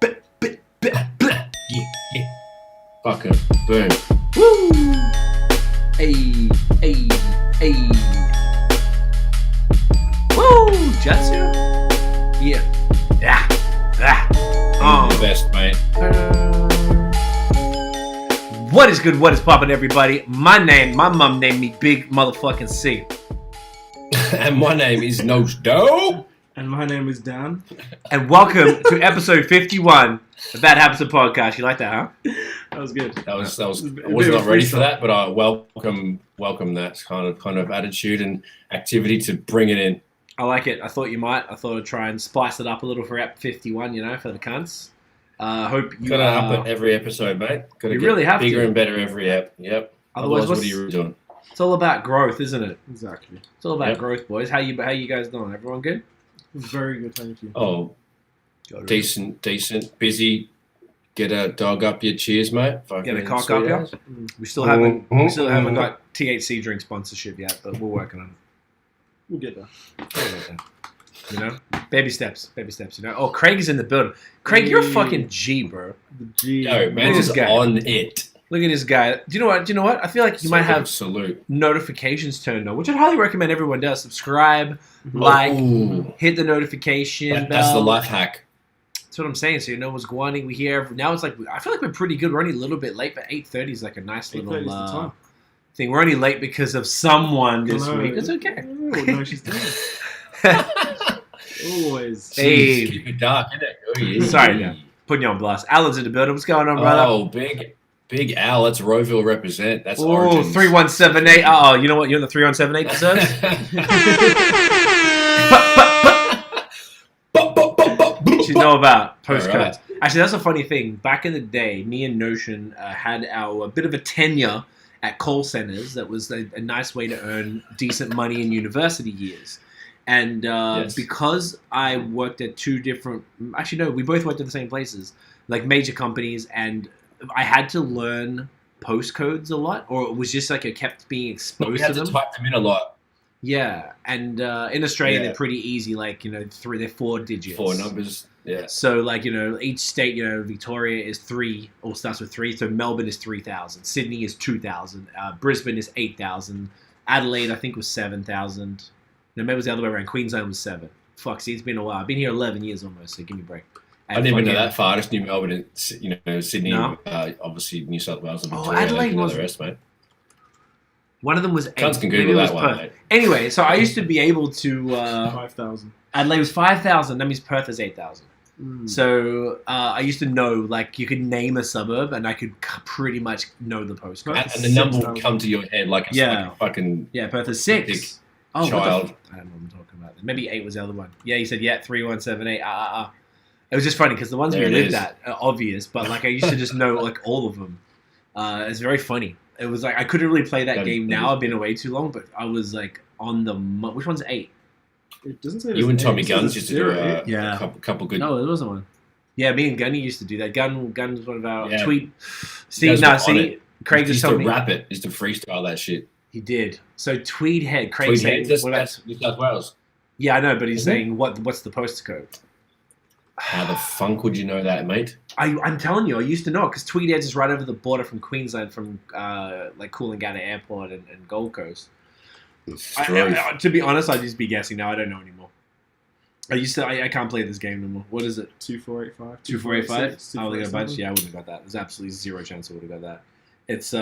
Yeah. Fucking boom. Woo! Hey. Woo! Jetsu? Yeah. The best, mate. What is good? What is poppin', everybody? My mom named me Big Motherfucking C. And my name is Nottz Doe. And my name is Dan. And welcome to episode 51 of That Happens to Podcast. You like that, huh? That was good. That was. I was not ready for that, but I welcome that kind of attitude and activity to bring it in. I like it. I thought you might. I thought I'd try and spice it up a little for Ep 51, for the cunts. Hope you... Gotta up it every episode, mate. Gotta you get really have bigger to. and better every ep. Yep. Otherwise what are you doing? It's all about growth, isn't it? Exactly. It's all about growth, boys. How you guys doing? Everyone good? Very good, thank you. Oh, decent. Busy. Get a dog up your cheers, mate. Get a cock up your. We still haven't got THC drink sponsorship yet, but we're working on it. We'll get there. Baby steps. Oh, Craig is in the building. Craig, you're a fucking G, bro. The G. Yo, man, is on it. Look at this guy. Do you know what? I feel like you might have salute notifications turned on, which I'd highly recommend everyone does. Subscribe, like, hit the notification bell. That's the life hack. That's what I'm saying. So you know what's going on. We here now. It's like I feel like we're pretty good. We're only a little bit late, but 8:30 is like a nice little thing. We're only late because of someone this week. It's okay. No, she's doing Always. Jeez, keep it dark, innit? Oh, yeah. Sorry, man. Putting you on blast. Alan's in the building. What's going on, brother? Oh, Big Al. That's Rowville represent. That's Origins. 3178. Oh, you know what? You're in the 3178 deserves. What you know about postcodes? Right. Actually, that's a funny thing. Back in the day, me and Notion had a bit of a tenure at call centers. That was a nice way to earn decent money in university years. And because I worked at two different... Actually, no, we both worked at the same places, like major companies, and I had to learn postcodes a lot, or it was just like I kept being exposed to them. You had to type them in a lot. Yeah, and in Australia they're pretty easy, like, they're 4 digits. 4 numbers, yeah. So, like, each state, Victoria is 3, or starts with 3, so Melbourne is 3,000, Sydney is 2,000, Brisbane is 8,000, Adelaide, I think, was 7,000. No, maybe it was the other way around. Queensland was 7. Fuck, see, it's been a while. I've been here 11 years almost, so give me a break. I didn't even know that far. I just knew Melbourne and, Sydney, obviously New South Wales and Victoria. Adelaide was the rest, mate. One of them was 8. Cunts can Google that one, mate. Anyway, so I used to be able to... 5,000. Adelaide was 5,000. That means Perth is 8,000. So I used to know, like, you could name a suburb and I could pretty much know the postcode. And the number would come to your head like it's like a fucking... Yeah, Perth is 6. Child. I don't know what I'm talking about. Maybe 8 was the other one. Yeah, he said, 3178. It was just funny because the ones we lived at are obvious, but like I used to just know like all of them. It's very funny. It was like I couldn't really play that game now. I've been away too long, but I was like on the... Which one's 8? It doesn't say you and Tommy Guns used to do a couple good... No, there wasn't one. Yeah, me and Gunny used to do that. Gun was one of our tweet... Craig just told me... rap it, used to freestyle that shit. He did. So Tweed Head, Craig saying... That's New South Wales. Yeah, I know, but he's saying, what's the postcode? How the funk would you know that, mate? I'm telling you, I used to know, because Tweed Head is right over the border from Queensland, from like Coolangatta Airport and Gold Coast. To be honest, I'd just be guessing now. I don't know anymore. I can't play this game anymore. What is it? 2485. 2485? Oh, they got a bunch? Yeah, I wouldn't have got that. There's absolutely zero chance I would have got that. It's,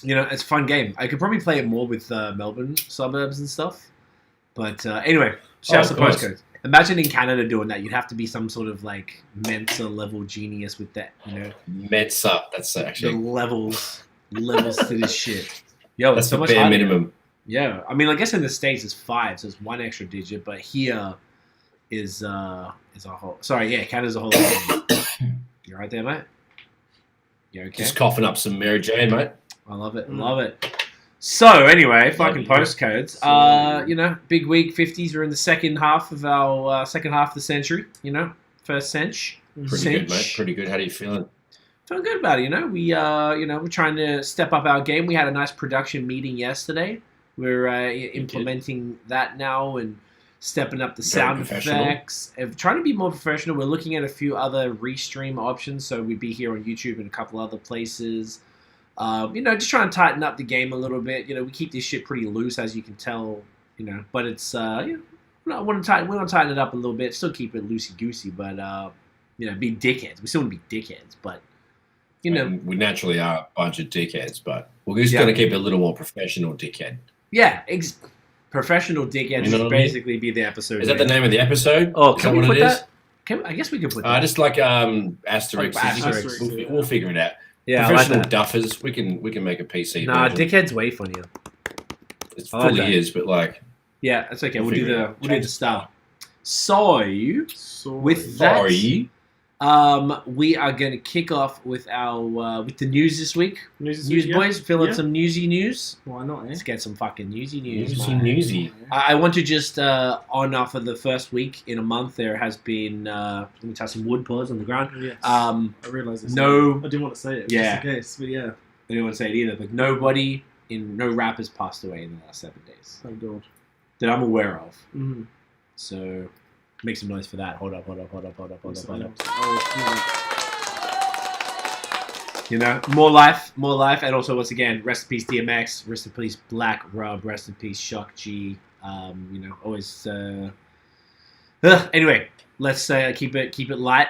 it's a fun game. I could probably play it more with Melbourne suburbs and stuff. But anyway, shout out to the postcodes. Imagine in Canada doing that. You'd have to be some sort of like Mensa level genius with that, Mensa, that's actually... The levels to this shit. Yo, that's so the much bare harder. minimum. Yeah, I mean, I guess in the States it's 5, so it's 1 extra digit, but here is a whole... Sorry, yeah, Canada's a whole lot. You right there, mate? You okay? Just coughing up some Mary Jane, mate. I love it. So, anyway, fucking postcodes. Big week, 50s. We're in the second half of our second half of the century, first cinch. Pretty good, mate. Pretty good. How do you feeling? Feeling good about it, we're trying to step up our game. We had a nice production meeting yesterday. We're implementing that now and stepping up the Very sound professional. effects, trying to be more professional. We're looking at a few other restream options, so we'd be here on YouTube and a couple other places. Just trying to tighten up the game a little bit. We keep this shit pretty loose, as you can tell. But it's we want to tighten it up a little bit. Still keep it loosey goosey, but be dickheads. We still want to be dickheads, but And we naturally are a bunch of dickheads, but we're just going to keep it a little more professional dickhead. Yeah, professional dickheads should what I mean? basically be the episode. Is that the name of the episode? Oh, Is can that we what put it is? that? Just we could put that. Just like asterisk. Asterisk, We'll figure it out. Yeah, I like Professional that. duffers. We can make a PC. Nah, version. dickhead's way funnier. It I like fully that. is, but like. Yeah, that's okay. We'll We'll do figure it the out. start. So with that, Sorry. we are going to kick off with our with the news this week. News Boys, fill up Yeah. some newsy news. Why not, eh? Let's get some fucking newsy news. Newsy, man. newsy. I want to just on off of the first week in a month. There has been let me touch some wood paws on the ground. Yes. I I realised this. no- I didn't want to say it. Yeah. Just in case, but yeah. don't want to say it either, but no rappers passed away in the last 7 days Thank God. that I'm aware of. Mm-hmm. So make some noise for that. Hold up. More life, and also once again, rest in peace DMX, rest in peace Black Rub, rest in peace Shock G. Always. Anyway, let's keep it light.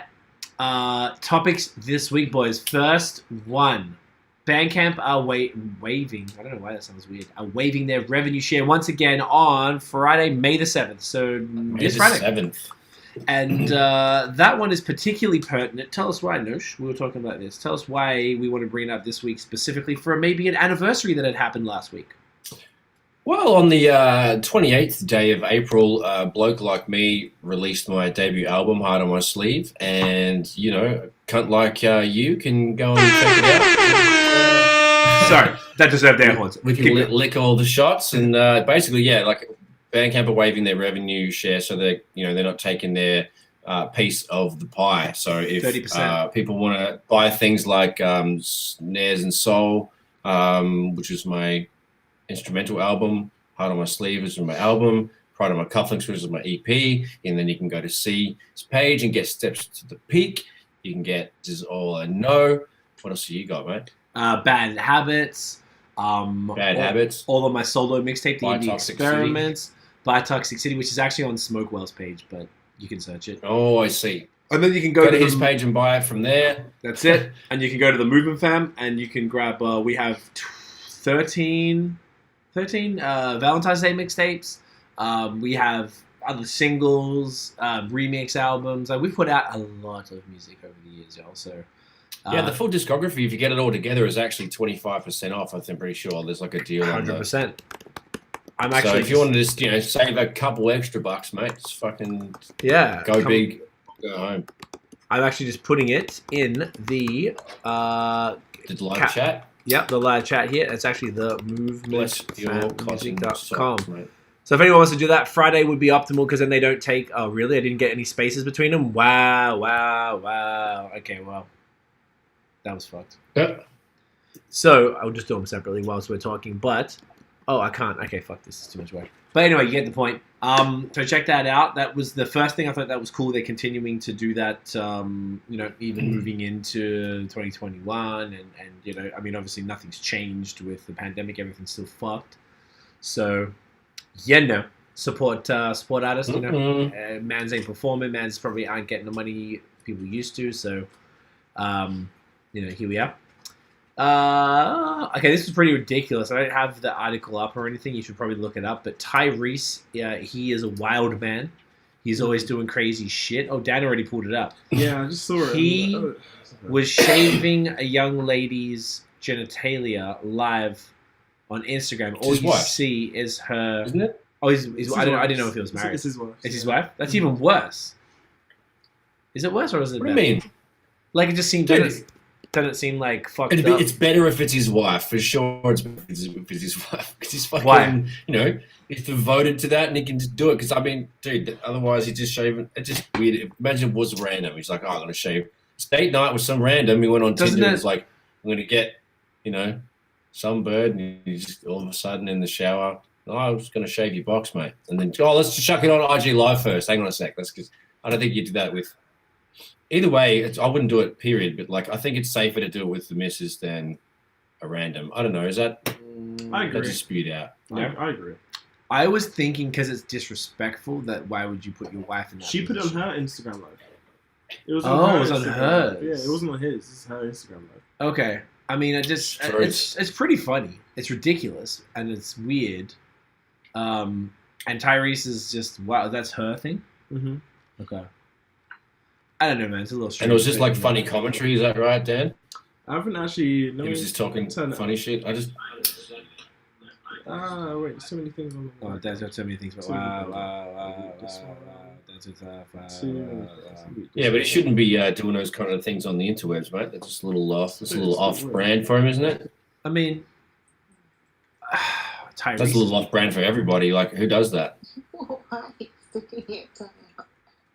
Topics this week, boys. First one, Bandcamp are waiving. I don't know why that sounds weird. Are waiving their revenue share once again on Friday, May the 7th. So this Friday. 7th. And that one is particularly pertinent. Tell us why, Noosh. We were talking about this. Tell us why we want to bring it up this week specifically for maybe an anniversary that had happened last week. Well, on the 28th day of April, a bloke like me released my debut album, Heart on My Sleeve, and, cunt like you can go and check it out. Sorry, that deserved air horns. We can lick all the shots, and basically, Bandcamp are waiving their revenue share, so they're not taking their piece of the pie. So if 30%. People want to buy things like Snares and Soul, which is my instrumental album, Heart on My Sleeve is my album, Pride on My Cufflinks, which is my EP, and then you can go to C's page and get Steps to the Peak. You can get This Is All I Know. What else have you got, mate? Bad Habits. Habits. All of my solo mixtape, The By Indie Toxic Experiments, by Toxic City, which is actually on Smokewell's page, but you can search it. Oh, I see. And then you can Go to his page and buy it from there. That's it. And you can go to the Movement Fam and you can grab, we have 13 Valentine's Day mixtapes. We have other singles, remix albums. We've put out a lot of music over the years, y'all. So, the full discography, if you get it all together, is actually 25% off. I'm pretty sure there's like a deal on that. 100%. So if you want to just, save a couple extra bucks, mate, just fucking go big, go home. I'm actually just putting it in the live chat. Yep, the live chat here. It's actually the movementmusic.com. So if anyone wants to do that, Friday would be optimal because then they don't take... Oh, really? I didn't get any spaces between them? Wow. Okay, well. That was fucked. Yep. So I'll just do them separately whilst we're talking, but... Oh, I can't. Okay, fuck, this is too much work. But anyway, you get the point. So check that out. That was the first thing. I thought that was cool. They're continuing to do that, even moving into 2021. And obviously nothing's changed with the pandemic. Everything's still fucked. So, support artists. Mans ain't performing. Mans probably aren't getting the money people used to. So, here we are. Okay, this is pretty ridiculous. I don't have the article up or anything. You should probably look it up. But Tyrese, he is a wild man. He's always doing crazy shit. Oh, Dan already pulled it up. Yeah, I just saw it. He was shaving a young lady's genitalia live on Instagram. All you see is her. Isn't it? Oh, I didn't know if he was married. It's his wife. It's his wife? That's even worse. Is it worse or is it better? What do you mean? Like, it just seemed... Doesn't seem like fucked up. It's better if it's his wife, for sure. It's better if it's his wife. Because he's fucking, Why? He's devoted to that and he can just do it. Because, dude, otherwise he's just shaving. It's just weird. Imagine it was random. He's like, I'm going to shave. It's date night with some random. He went on Tinder and was like, I'm going to get, some bird. And he's just all of a sudden in the shower. Oh, I was going to shave your box, mate. And then, let's just chuck it on IG Live first. Hang on a sec. I don't think you do that with. Either way, I wouldn't do it, period. But like, I think it's safer to do it with the missus than a random. I don't know. Is that? I agree. That's just spewed out. Yeah, I agree. I was thinking because it's disrespectful that why would you put your wife in that She put it on position? her Instagram live. It was on her. It was on Instagram hers. live. Yeah, it wasn't on his. This is her Instagram live. Okay. I mean, it's pretty funny. It's ridiculous and it's weird. And Tyrese is just wow. That's her thing. Mm-hmm. Okay. I don't know, man. It's a little strange. And it was just like funny commentary. Is that right, Dan? I haven't actually. No, He was just talking funny shit. I just. Wait, there's so many things on the. Oh, Dan's got so many things. But wow. Yeah, but he shouldn't be doing those kind of things on the interwebs, mate. That's just a little off. It's a little off-brand for him, isn't it? I mean, Tyrese. That's a little off-brand for everybody. Like, who does that?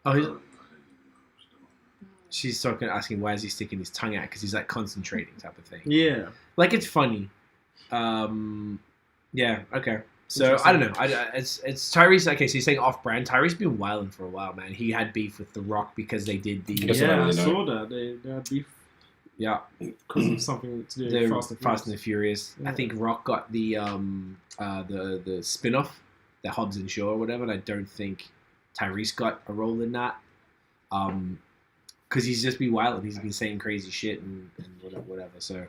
Oh, she's asking why is he sticking his tongue out because he's like concentrating type of thing. Yeah, like it's funny. Yeah. Okay. So I don't know. It's Tyrese. Okay, so you're saying off-brand. Tyrese been wilding for a while, man. He had beef with The Rock because they did the. I saw that they had beef. Yeah, because of something to do with Fast and the Furious. Yeah. I think Rock got the spin-off, the Hobbs and Shaw or whatever, and I don't think Tyrese got a role in that. Because he's just been wild and he's been saying crazy shit and whatever. So,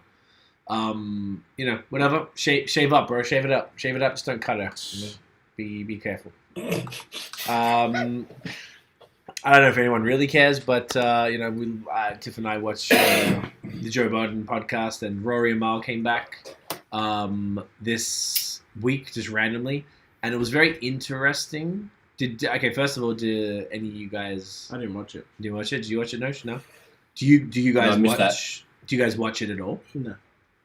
whatever. Shave up, bro. Shave it up. Just don't cut her. Be careful. I don't know if anyone really cares, but Tiff and I watched the Joe Budden podcast, and Rory and Mal came back this week just randomly, and it was very interesting. First of all, did any of you guys? I didn't watch it. Did you watch it? Did you watch it? No. Do you guys watch? That. Do you guys watch it at all?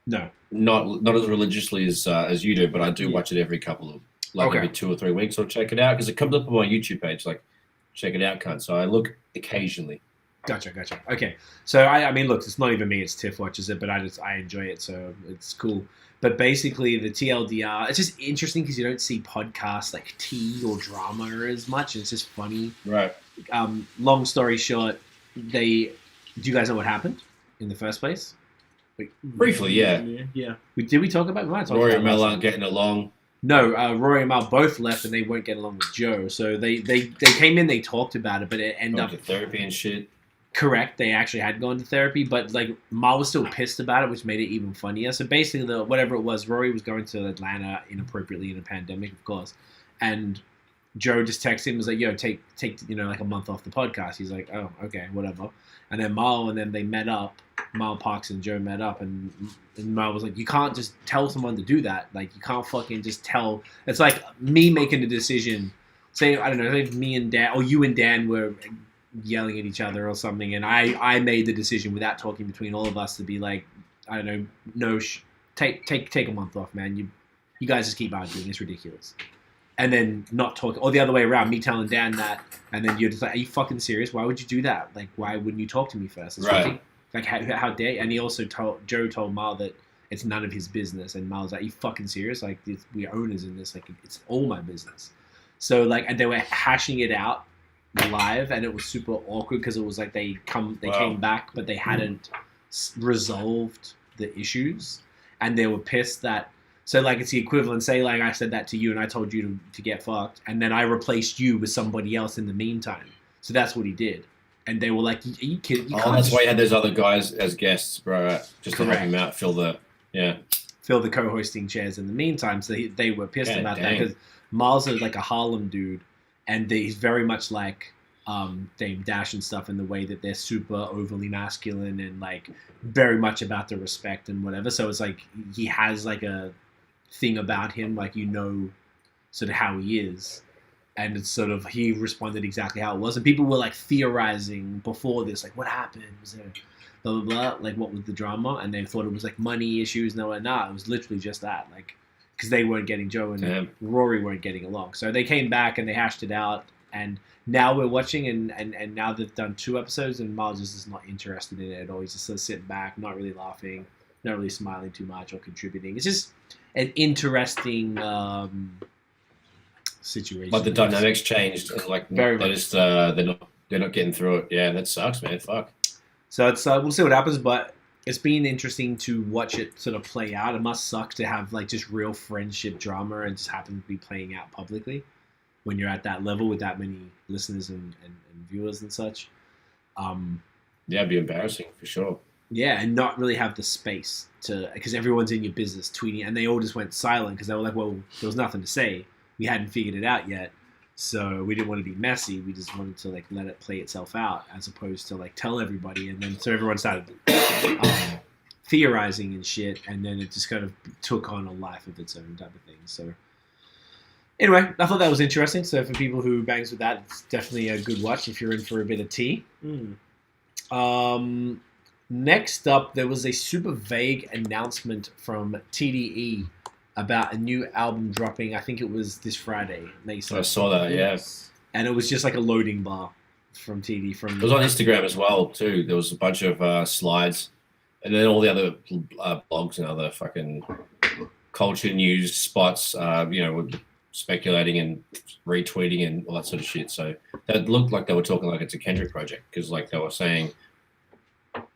No. Not as religiously as you do, but I do watch it every couple of every 2 or 3 weeks. I'll check it out because it comes up on my YouTube page. Like, check it out, cunt. So I look occasionally. Gotcha. Okay, so I mean, look, it's not even me. It's Tiff watches it, but I enjoy it, so it's cool. But basically, the TLDR, it's just interesting because you don't see podcasts like tea or drama as much. It's just funny. Right. Long story short, do you guys know what happened in the first place? Briefly, yeah. Did we talk about it? Rory and Mal aren't getting along. No, Rory and Mal both left and they weren't getting along with Joe. So they came in, they talked about it, but it ended up to therapy and shit. Correct. They actually had gone to therapy, but like Mal was still pissed about it, which made it even funnier. So basically, whatever it was, Rory was going to Atlanta inappropriately in a pandemic, of course, and Joe just texted him, was like, "Yo, take like a month off the podcast." He's like, "Oh, okay, whatever." And then Mal and then they met up. Mal Parks and Joe met up, and Mal was like, "You can't just tell someone to do that. Like, you can't fucking just tell." It's like me making a decision. Say, I don't know, if me and Dan, or you and Dan were yelling at each other or something, and I made the decision without talking between all of us to be like, I don't know, no, take a month off, man. You guys just keep arguing. It's ridiculous. And then not talk, or the other way around, me telling Dan that, and then you're just like, are you fucking serious? Why would you do that? Like, why wouldn't you talk to me first? It's right. Like, how dare you? And he also Joe told Mal that it's none of his business, and Mal's like, are you fucking serious? Like, we're owners in this. Like, it's all my business. So, like, and they were hashing it out live, and it was super awkward because it was like they came back, but they hadn't resolved the issues, and they were pissed that. So, like, it's the equivalent. Say, like, I said that to you, and I told you to get fucked, and then I replaced you with somebody else in the meantime. So that's what he did, and they were like, "Are you kidding?" That's why you had those other guys as guests, bro, just to help him out, fill the co-hosting chairs in the meantime. So they were pissed about that because Miles is like a Harlem dude, and he's very much like Dame Dash and stuff in the way that they're super overly masculine and like very much about the respect and whatever. So it's like he has like a thing about him, like, sort of how he is, and it's sort of, he responded exactly how it was, and people were like theorizing before this, like, what happened, was there blah blah blah, like what was the drama, and they thought it was like money issues. No, it was literally just that, like, because they weren't getting, Joe and Rory weren't getting along. So they came back and they hashed it out, and now we're watching, and now they've done 2 episodes, and Miles just is not interested in it at all. He's just sort of sitting back, not really laughing, not really smiling too much or contributing. It's just an interesting situation. Like the dynamics changed, and like Very they're much. just they're not getting through it. Yeah, that sucks, man. Fuck. So it's we'll see what happens, but it's been interesting to watch it sort of play out. It must suck to have like just real friendship drama and just happen to be playing out publicly when you're at that level with that many listeners and viewers and such. Yeah, it'd be embarrassing for sure. Yeah, and not really have the space to, because everyone's in your business tweeting, and they all just went silent because they were like, well, there was nothing to say. We hadn't figured it out yet, so we didn't want to be messy. We just wanted to like let it play itself out, as opposed to like tell everybody, and then so everyone started theorizing and shit, and then it just kind of took on a life of its own type of thing. So anyway, I thought that was interesting. So for people who bangs with that, it's definitely a good watch if you're in for a bit of tea. Next up, there was a super vague announcement from TDE about a new album dropping. I think it was this Friday, May 7th. I saw that, yeah. And it was just like a loading bar from TD. It was on Instagram as well, too. There was a bunch of slides. And then all the other blogs and other fucking culture news spots, were speculating and retweeting and all that sort of shit. So that looked like they were talking like it's a Kendrick project, because like they were saying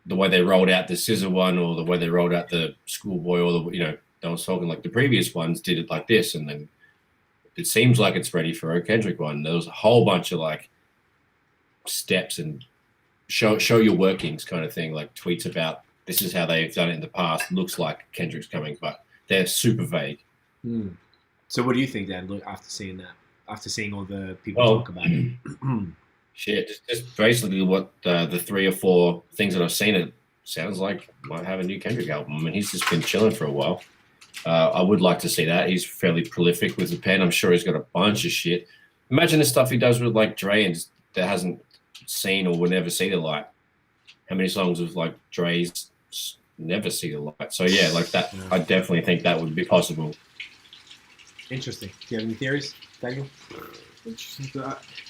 the way they rolled out the SZA one, or the way they rolled out the Schoolboy, or they was talking like the previous ones did it like this, and then it seems like it's ready for a Kendrick one. There was a whole bunch of like steps and show your workings kind of thing, like tweets about this is how they've done it in the past. Looks like Kendrick's coming, but they're super vague. So what do you think, Dan? Look, after seeing that, after seeing all the people talk about it. Shit, just basically what the 3 or 4 things that I've seen, it sounds like might have a new Kendrick album. I mean, he's just been chilling for a while. I would like to see that. He's fairly prolific with the pen. I'm sure he's got a bunch of shit. Imagine the stuff he does with like Dre and that hasn't seen or will never see the light. How many songs of like Dre's never see the light? So yeah, like that. Yeah. I definitely think that would be possible. Interesting. Do you have any theories, Daniel? Interesting.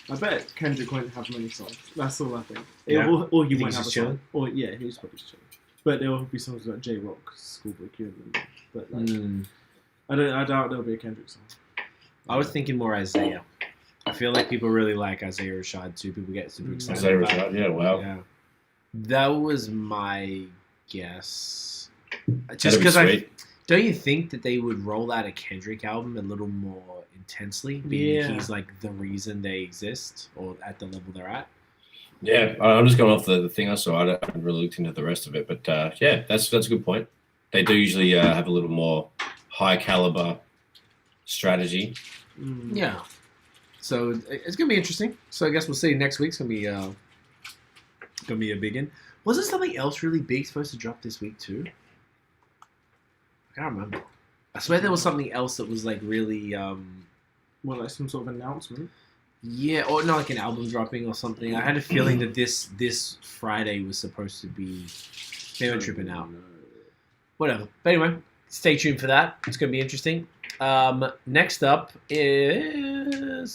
I bet Kendrick won't have many songs. That's all I think. Yeah. Or he won't have a song. Or yeah, he's probably chilling. But there will be songs like J-Rock, Schoolboy Q, and but like, I doubt there'll be a Kendrick song. I was thinking more Isaiah. I feel like people really like Isaiah Rashad too. People get super excited. Isaiah Rashad, yeah, wow. Yeah. That was my guess. Just because don't you think that they would roll out a Kendrick album a little more intensely? Being he's like the reason they exist, or at the level they're at. Yeah, I'm just going off the thing I saw. I haven't really looked into the rest of it, but yeah, that's a good point. They do usually have a little more high caliber strategy. Yeah, so it's gonna be interesting. So I guess we'll see. Next week's gonna be a big one. Wasn't something else really big supposed to drop this week too? I can't remember. I swear there was something else that was like really well, like some sort of announcement. Yeah, or not like an album dropping or something. I had a feeling that this Friday was supposed to be. Maybe I'm tripping out. Whatever. But anyway, stay tuned for that. It's going to be interesting. Next up is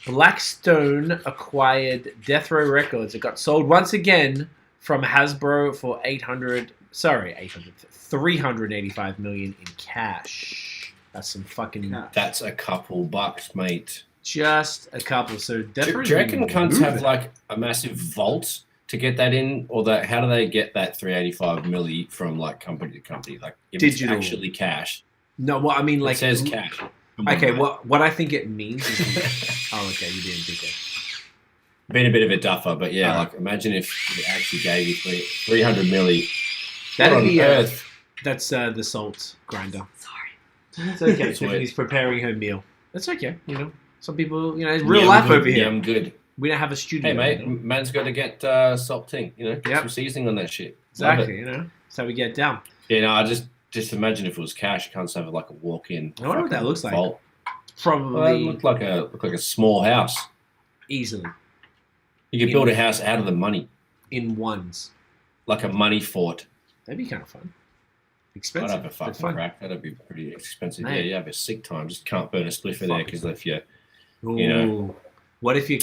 Blackstone acquired Death Row Records. It got sold once again from Hasbro for $385 million in cash. That's some fucking. That's a couple bucks, mate. Just a couple. So do you reckon cunts have like a massive vault to get that in, or that? How do they get that 385 milli from like company to company? Like if digital. It's actually cash. No, well, I mean, like it says cash. Okay, what I think it means is. Oh, okay, you didn't think that. Been a bit of a duffer, but yeah, like imagine if it actually gave you 300 milli. That'd be Earth. That's the salt grinder. Sorry, it's okay. Tiffany's preparing her meal. That's okay. You know. Some people, it's real life over here. Yeah, I'm good. We don't have a studio. Hey, mate, man's got to get salting, get some seasoning on that shit. Exactly, That's how we get down. Yeah, no, I just imagine if it was cash, you can't have like a walk-in. I wonder what that looks like. Vault. Probably. It looked like a small house. Easily. You could build a house out of the money. In ones. Like a money fort. That'd be kind of fun. Expensive. I'd have a fucking crack. That'd be pretty expensive. Man. Yeah, you have a sick time. Just can't burn a spliff in there because if you... Ooh. What if you...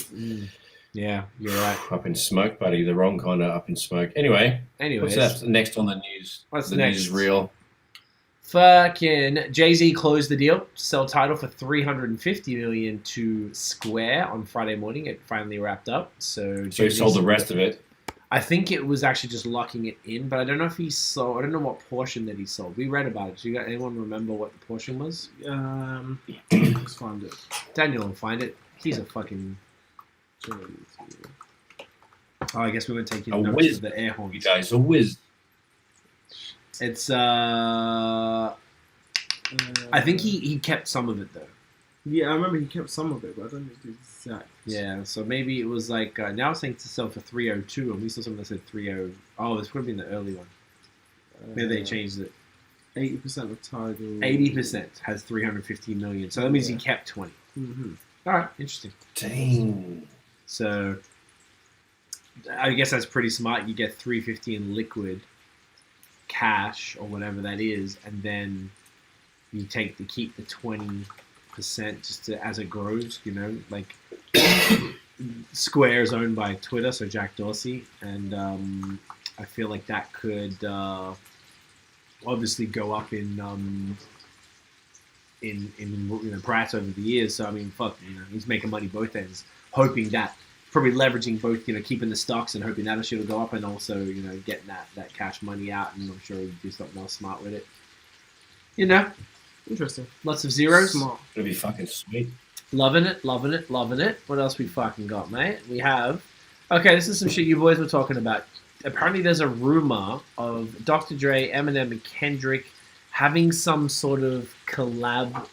Yeah, you're right. Up in smoke, buddy. The wrong kind of up in smoke. Anyways. What's that next on the news? What's the next? news is real. Fucking Jay-Z closed the deal to sell Tidal for $350 million to Square on Friday morning. It finally wrapped up. So he sold the rest of it. I think it was actually just locking it in, but I don't know if he sold. I don't know what portion that he sold. We read about it. Do you got anyone remember what the portion was? Let's find it. Daniel will find it. He's a fucking. Oh, I guess we weren't taking notes of the air horns. You guys are whiz. It's I think he kept some of it though. Yeah, I remember he kept some of it, but I don't know the exact. Yeah, so maybe it was like now it's saying to sell for 302, and we saw something that said 30. Oh, this would have been the early one. Maybe they changed it. 80% of Tidal. 80% has 350 million, so that means he kept 20. Mm-hmm. All right, interesting. Dang. So I guess that's pretty smart. You get 350 in liquid cash or whatever that is, and then you keep the 20% just to, as it grows. You know, like Square is owned by Twitter, so Jack Dorsey, and I feel like that could obviously go up in price over the years. So I mean, fuck, he's making money both ends, hoping that. Probably leveraging both, keeping the stocks and hoping that shit will go up, and also, getting that cash money out, and I'm sure he'll do something else smart with it. Interesting. Lots of zeros. Smart. It'll be fucking sweet. Loving it. What else we fucking got, mate? We have. Okay, this is some shit you boys were talking about. Apparently, there's a rumor of Dr. Dre, Eminem, and Kendrick having some sort of collab.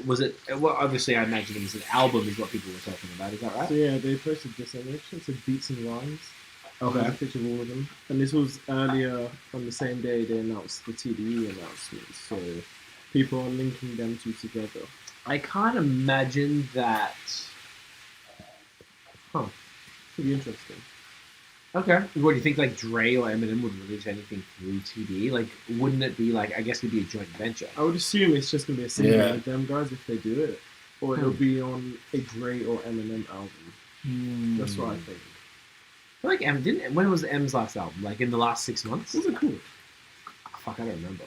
Was it? Well, obviously, I imagine it was an album, is what people were talking about. Is that right? So yeah, they posted this image. It said Beats and Rhymes. Okay. A picture of all of them, and this was earlier on the same day they announced the TDE announcement. So people are linking them two together. I can't imagine that. Huh? Pretty interesting. Okay. What do you think? Like Dre or Eminem would release anything through TDE? Like, wouldn't it be like? I guess it'd be a joint venture. I would assume it's just gonna be a single with them guys if they do it, or it'll be on a Dre or Eminem album. That's what I think. I feel like when was M's last album? Like in the last 6 months? Was it cool? Fuck, I don't remember.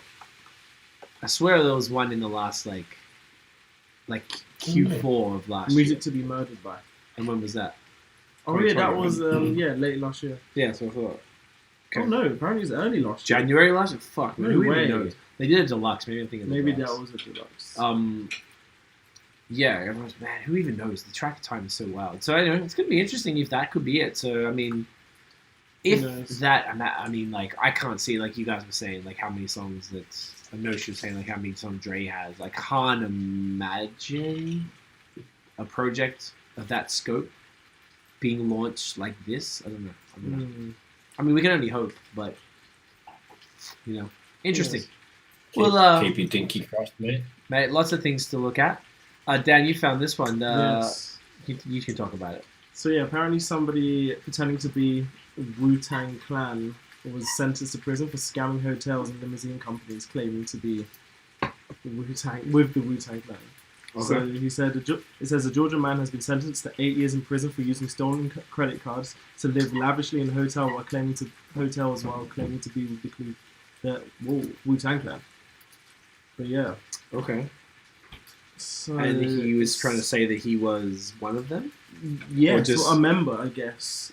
I swear there was one in the last like Q4 of last year. Music to be Murdered by. And when was that? Oh yeah, that was late last year. Yeah, so I thought. Okay. Oh no, apparently it was early last year. January last year? Fuck, no who way. even knows? They did a deluxe. Maybe I'm thinking. Maybe that was a deluxe. Yeah, everyone's man. Who even knows? The track time is so wild. So anyway, it's gonna be interesting if that could be it. So I mean, if that, I mean, like I can't see, like you guys were saying, like how many songs that I know she was saying, like how many songs Dre has. I can't imagine a project of that scope being launched like this. I don't know. I mean, we can only hope, but interesting. Well, keep your dinky crossed, mate. Mate, lots of things to look at. Dan, you found this one. Yes. You can talk about it. So yeah, apparently somebody pretending to be Wu-Tang Clan was sentenced to prison for scamming hotels and limousine companies claiming to be Wu-Tang with the Wu-Tang Clan. Okay. So he said, it says a Georgia man has been sentenced to 8 years in prison for using stolen credit cards to live lavishly in a hotel while claiming to be with the Wu-Tang Clan. But yeah. Okay. So and he was trying to say that he was one of them? Yeah, just a member, I guess.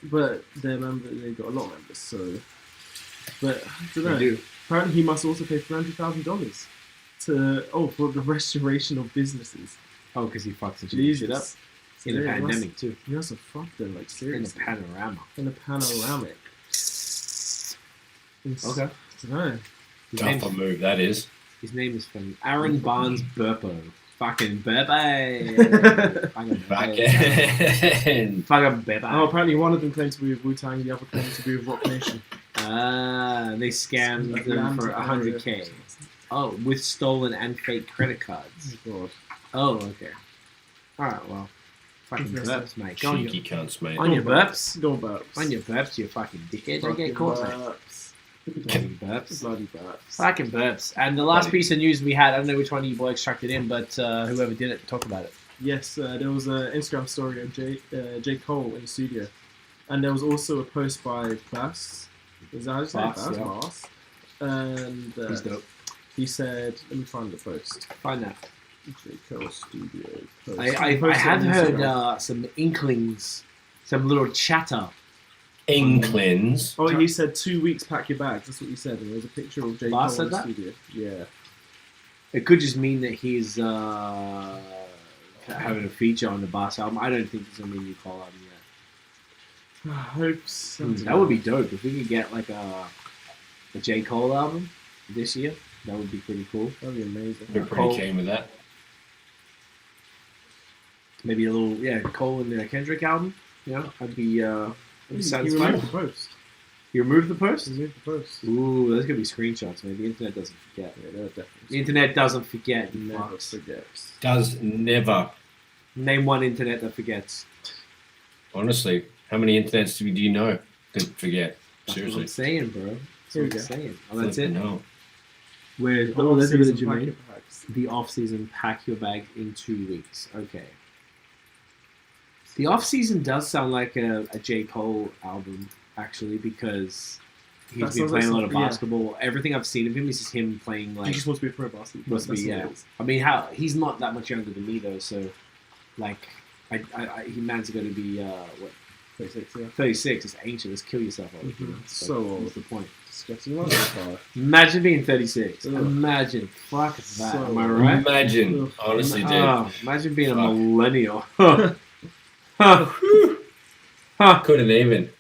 But they got a lot of members, so. But I don't know. Apparently, he must also pay $300,000 for the restoration of businesses. Oh, because he fucks and shit up so in a pandemic too. He must have fucked them, like seriously. In a panorama. Okay. I don't know. Tough move that is. His name is from Aaron Barnes Burpo. Fucking Burpo. Fucking Burpo. Oh, apparently one of them claims to be with Wu-Tang, the other claims to be with Rock Nation. They scammed them for $100K. Oh, with stolen and fake credit cards. Oh, God. Oh, okay. Alright, well. Fucking burps, mate. Cheeky cunts, mate. On your burps. Go burps. On your burps, you fucking dickhead. Don't get caught, mate. Fucking burps. Bloody burps. Fucking burps. And the last piece of news we had, I don't know which one of you boys tracked it in, but whoever did it, talk about it. Yes, there was an Instagram story of J. Cole in the studio. And there was also a post by Bass. Is that how you say it? Bass? And he's dope. He said, let me find the post. Find that. J. Cole Studio post. I have heard some inklings, some little chatter. Inklings. Oh, he said 2 weeks, pack your bags. That's what he said. And there's a picture of J. Cole in the studio. Yeah. It could just mean that he's having a feature on the Bass album. I don't think there's going to be a new Cole album yet. I hope so. That would be dope if we could get like a J. Cole album this year. That would be pretty cool. That'd be amazing. We're pretty keen with that. Maybe a little, Cole and the Kendrick album. Yeah, I'd be satisfied. He removed the post. You removed the post? He removed the post. Ooh, there's going to be screenshots, man. The internet doesn't forget. Yeah, definitely. The internet doesn't forget. Never forgets. Does never. Name one internet that forgets. Honestly, how many internets do you know that forget? That's Seriously. what I'm saying, bro. That's what I'm saying. Oh, that's it. No. There's a bit of Jermaine. The off-season, pack your bag in 2 weeks. Okay. The off-season does sound like a J. Cole album, actually, because he's been playing a lot of basketball. Yeah. Everything I've seen of him is just him playing like. He just wants to be a pro basketball. Must be, yeah. I mean, he's not that much younger than me though, so like, he man's going to be what? 36. Yeah. 36. It's ancient. Let's kill yourself. So old. What's the point? Disgusting. Imagine being 36. Imagine. Fuck that. Am I right? Imagine. Honestly, dude. Imagine being a millennial. Couldn't even.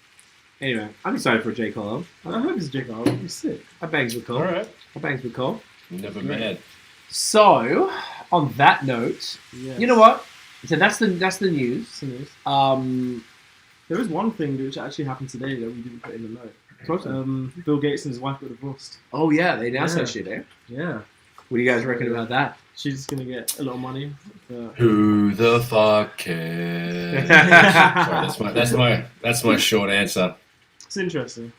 Anyway, I'm excited for J. Cole. I hope it's J. Cole. It'll be sick. I bangs with Cole. All right. I bangs with Cole. Never mad. So, on that note, yes. You know what? So that's the news. There was one thing which actually happened today that we didn't put in the note. Bill Gates and his wife got divorced. Oh yeah, they announced that shit, eh? Yeah. What do you guys reckon about that? She's just gonna get a lot of money. Who the fuck cares? Sorry, that's my short answer. It's interesting.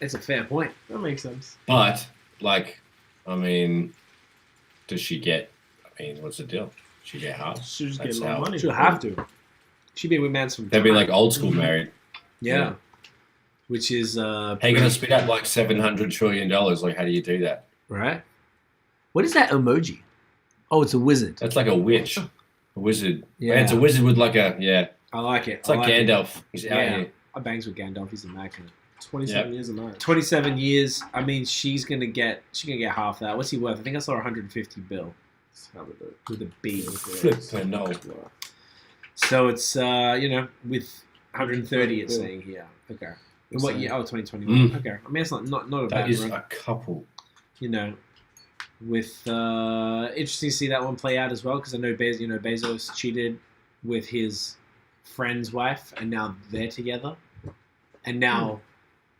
It's a fair point. That makes sense. But I mean, does she get? I mean, what's the deal? She get half? She'll just get a lot of money. She'll have to. She'd be with Mans from. They'd be like old school married. Yeah. Which is how you gonna spit out like $700 trillion? Like, how do you do that? Right. What is that emoji? Oh, it's a wizard. That's like a witch. A wizard. Yeah. And it's a wizard with like a I like it. It's like Gandalf. He's out here. I bangs with Gandalf. He's a magnet. 27 years of marriage. 27 years. I mean, she's gonna get half that. What's he worth? I think I saw 150 bill. With a B. Flip no. So it's with 130 it's saying here. Okay. In what year? Oh, 2021. Okay. I mean, it's not a bad That is run. a couple. With interesting to see that one play out as well, because I know Bezos cheated with his friend's wife, and now they're together. And now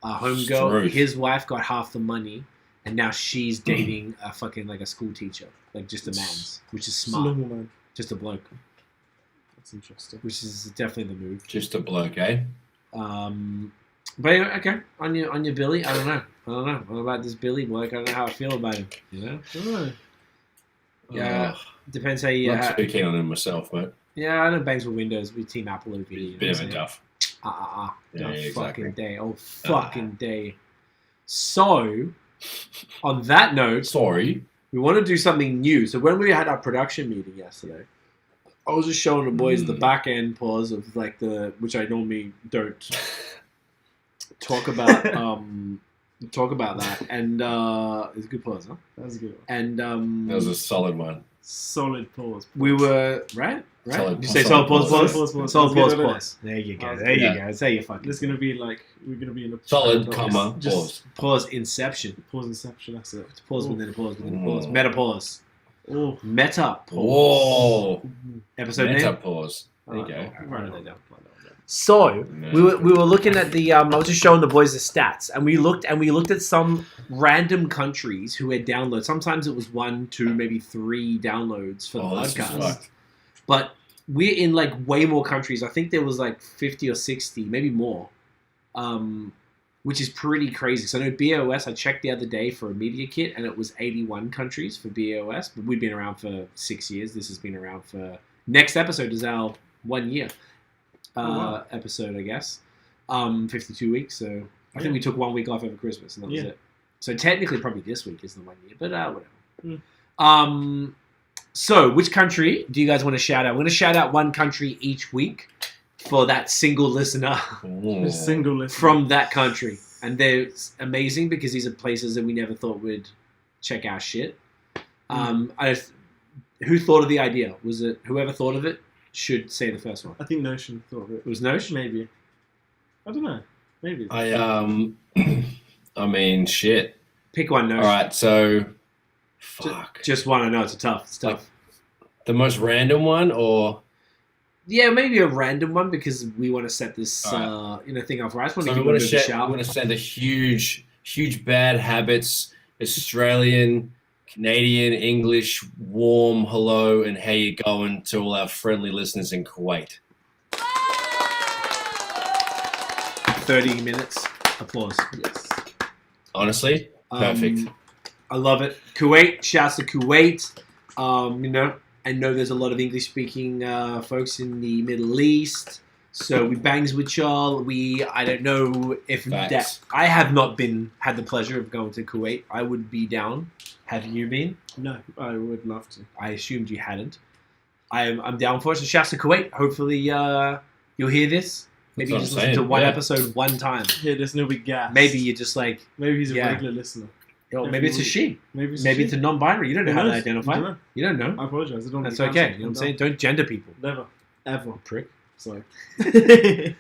homegirl, his wife got half the money, and now she's dating a fucking like a school teacher, like just a man's, which is smart. Just a bloke. That's interesting. Which is definitely the move. Just a bloke, eh? But anyway, okay, on your Billy, I don't know about this Billy bloke. I don't know how I feel about him. Yeah, depends how you. I'm not too keen on him myself, mate. Yeah, I know bangs with Windows. We team Apple over here. Bit of a duff. Yeah, fucking day. Oh, fucking day. So, on that note, we want to do something new. So when we had our production meeting yesterday, I was just showing the boys the back end pause of like which I normally don't talk about that, and it's a good pause, huh? That was a good one. And that was a solid one. Solid pause. We were right. Solid, you say solid pause. Solid pause. There you go. There you go. That's how you fucking. It's gonna be like we're gonna be in a solid comma pause. Pause inception. Pause inception. That's it. Pause within a pause within a pause. Meta pause. Oh. Meta pause. Whoa. Episode Meta name? Pause. There you go. Write that down. So we were looking at the I was just showing the boys the stats, and we looked at some random countries who had downloads. Sometimes it was 1, 2, maybe 3 downloads for the podcast. But we're in like way more countries. I think there was like 50 or 60, maybe more, which is pretty crazy. So I know BOS, I checked the other day for a media kit, and it was 81 countries for BOS. But we've been around for 6 years. This has been around for... Next episode is our 1 year episode, I guess. 52 weeks. So I think we took 1 week off over Christmas, and that was it. So technically, probably this week is the 1 year. But whatever. So, which country do you guys want to shout out? We're going to shout out one country each week for that single listener A single listener. from that country. And they're amazing because these are places that we never thought would check our shit. Who thought of the idea? Was it whoever thought of it should say the first one? I think Notion thought of it. It was Notion? Maybe. I don't know. Maybe. I mean, shit. Pick one, Notion. All right, so fuck. Just one. I know it's tough. It's tough. The most random one, or Yeah, maybe a random one because we want to set this All thing off. I just want so to we give want it a to shout. we want to send a huge bad habits Australian, Canadian, English, warm hello and how you going to all our friendly listeners in Kuwait. 30 minutes. Applause. Yes. Honestly, perfect. I love it. Kuwait. Shouts to Kuwait. I know there's a lot of English-speaking folks in the Middle East, so we bangs with y'all. I don't know if Facts. I have not had the pleasure of going to Kuwait. I would be down. Have you been? No, I would love to. I assumed you hadn't. I'm down for it. So shouts to Kuwait. Hopefully you'll hear this. Maybe you That's just what I'm listen to saying, one yeah. episode one time. Here, there's no big gas. Maybe you're just like, Maybe he's a Yeah. regular listener. maybe it's a she. Maybe Maybe it's a non-binary. You don't know Who how to knows? identify. I don't know. You don't know. I apologize. I don't That's wanna be okay. cancelled. You know what I'm saying? Don't gender people. Never. Ever. Prick. Sorry. I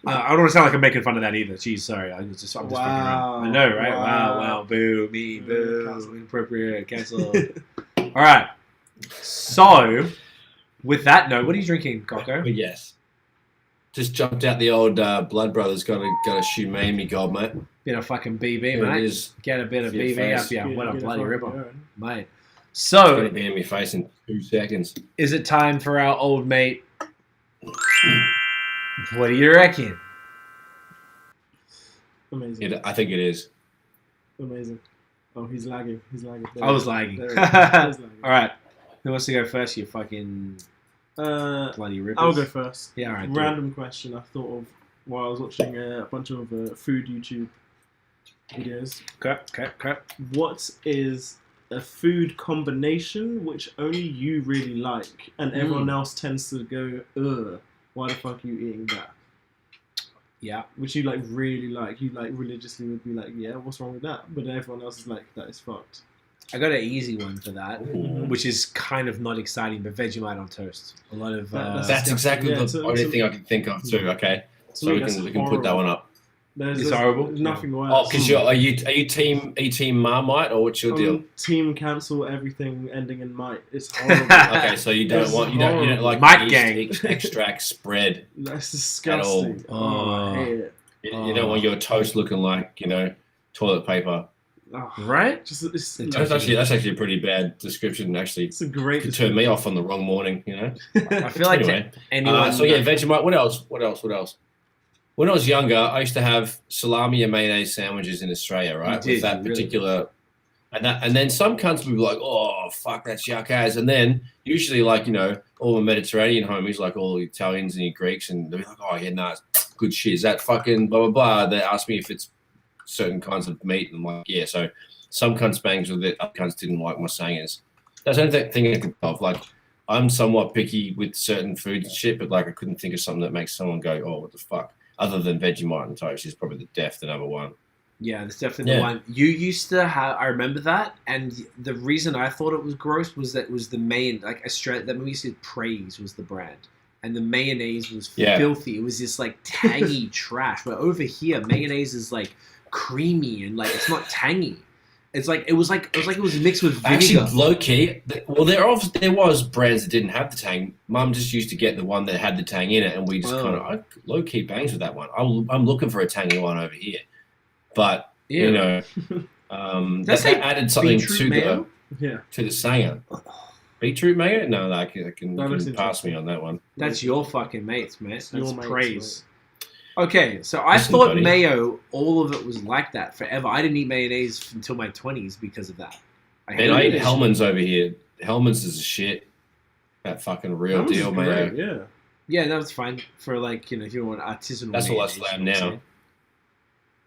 don't want to sound like I'm making fun of that either. Jeez, sorry. I'm just fucking Wow. around. I know, right? Wow. Wow. Boo. Me. Boo. Cancel. Inappropriate. Cancel. All right. So, with that note, what are you drinking, Coco? But yes. Just jumped out the old Blood Brothers. Got a shoe me gold, mate. Bit of fucking BB, Here it mate. is. Get a bit of For your BB face. up here. What a Get bloody fucking ripper, going. mate. It's So, gonna be in my face in 2 seconds. is it time for our old mate? What do you reckon? Amazing. I think it is. Amazing. Oh, he's lagging. He's lagging. I was lagging. There he is. He's lagging. All right. Who wants to go first? You fucking Uh, bloody rippers. I'll go first. Yeah, all right. do it. Random question I thought of while I was watching a bunch of food YouTube videos. Okay. What is a food combination which only you really like and everyone else tends to go, ugh, why the fuck are you eating that? Yeah. Which you like really like. You like religiously would be like, yeah, what's wrong with that? But everyone else is like, that is fucked. I got an easy one for that, Ooh. which is kind of not exciting, but Vegemite on toast. A lot of That's exactly Yeah, the it's a- only it's a- thing I can think of too. Okay, To so me, we that's can put that one up. It's horrible? There's nothing worse. Oh, because are you team Marmite or what's your deal? Team cancel everything ending in might. It's horrible. Okay, so you don't It's want you don't like Mite yeast gang. extract spread. That's disgusting. all. I hate it. You don't want your toast looking like toilet paper. Oh, right? just it's, That's actually a pretty bad description. Actually, it's a great. could turn me off on the wrong morning. I feel like Anyway, anyone. so yeah, Vegemite. What else? When I was younger, I used to have salami and mayonnaise sandwiches in Australia, right? You did, With that you really particular, and then some cunts would be like, "Oh, fuck, that's yuck ass," and then usually like all the Mediterranean homies, like all the Italians and the Greeks, and they'll be like, "Oh yeah, nah, good shit. Is that fucking blah blah blah?" They ask me if it's certain kinds of meat, and I'm like, "Yeah." So some cunts bangs with it, other cunts didn't like my sayings. That's the only thing I can think of. Like, I'm somewhat picky with certain food and shit, but like I couldn't think of something that makes someone go, "Oh, what the fuck." Other than Vegemite and toast is probably the number one. Yeah, that's definitely the Yeah. one. You used to have. I remember that, and the reason I thought it was gross was that it was the mayonnaise. Like Australia, that we said Praise was the brand, and the mayonnaise was Yeah. filthy. It was just like tangy trash. But over here, mayonnaise is like creamy and like it's not tangy. It was mixed with vinegar. Actually, low key, well, there was brands that didn't have the tang. Mum just used to get the one that had the tang in it, and we just kind of low key bangs with that one. I'm looking for a tangy one over here, but Yeah. that added something beetroot mayo? to the sanger. Beetroot mayo? No, I can That looks pass me on that one. That's your fucking mates, mate. That's Your mates, praise. Okay, so I Listen, thought buddy. mayo, all of it was like that forever. I didn't eat mayonnaise until my 20s because of that. And I eat it. Hellman's over here. Hellman's is a shit. That fucking real That was deal great, mayo. Yeah. Yeah, that was fine for if you want artisanal. That's all I mayonnaise, slam you know what I'm now. saying?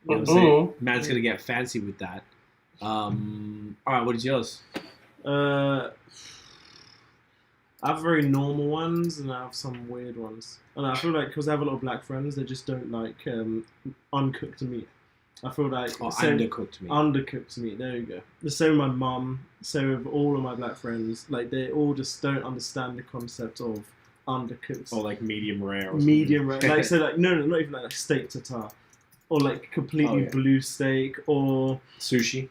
You know what I'm saying? Man's gonna get fancy with that. All right, what is yours? I have very normal ones and I have some weird ones. And I feel like because I have a lot of black friends, they just don't like uncooked meat. I feel like undercooked meat. Undercooked meat. There you go. The same with my mum. Same with all of my black friends. Like they all just don't understand the concept of undercooked. Or like medium rare. Or medium rare. Like so, like no, not even like steak tartare, or like completely blue steak, or sushi,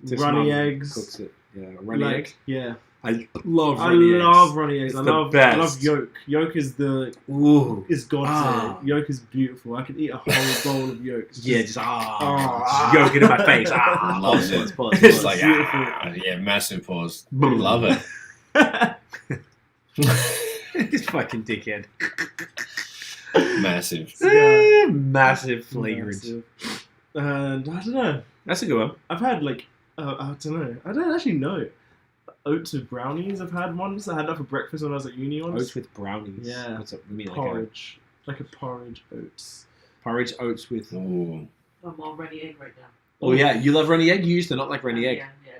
this runny eggs. Cooks it. Yeah, runny eggs. Yeah. I love runny eggs. I love yolk. Yolk is God's yolk is beautiful. I could eat a whole bowl of yolk. Just yolk in my face. Loves it. Pause. It's like massive pause. Love it. This fucking dickhead. Massive. Massive flagrant. And I don't know. That's a good one. I've had like I don't know. I don't actually know. Oats with brownies. I've had once. I had that for breakfast when I was at uni once. Oats with brownies. Yeah. What's up? You mean porridge? Like a porridge oats. Porridge oats with. Ooh. I'm all runny egg right now. Oh yeah, you love runny egg. You used to not like runny egg. Yeah.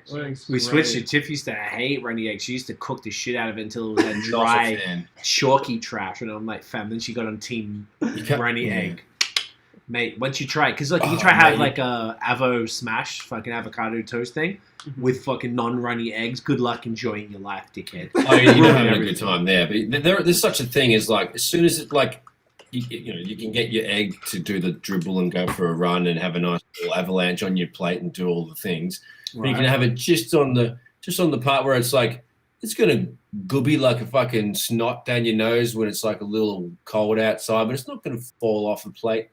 We switched it. Tiff used to hate runny egg. She used to cook the shit out of it until it was that dry, chalky trash. And I'm like, fam. Then she got on team runny egg. Mate, once you try it, because like you try have like a avo smash, fucking avocado toast thing with fucking non-runny eggs. Good luck enjoying your life, dickhead. Oh, yeah, you're having a good time there. But there's such a thing as like as soon as it like you can get your egg to do the dribble and go for a run and have a nice little avalanche on your plate and do all the things. Right. But you can have it just on the part where it's like it's gonna gooby like a fucking snot down your nose when it's like a little cold outside, but it's not gonna fall off the plate.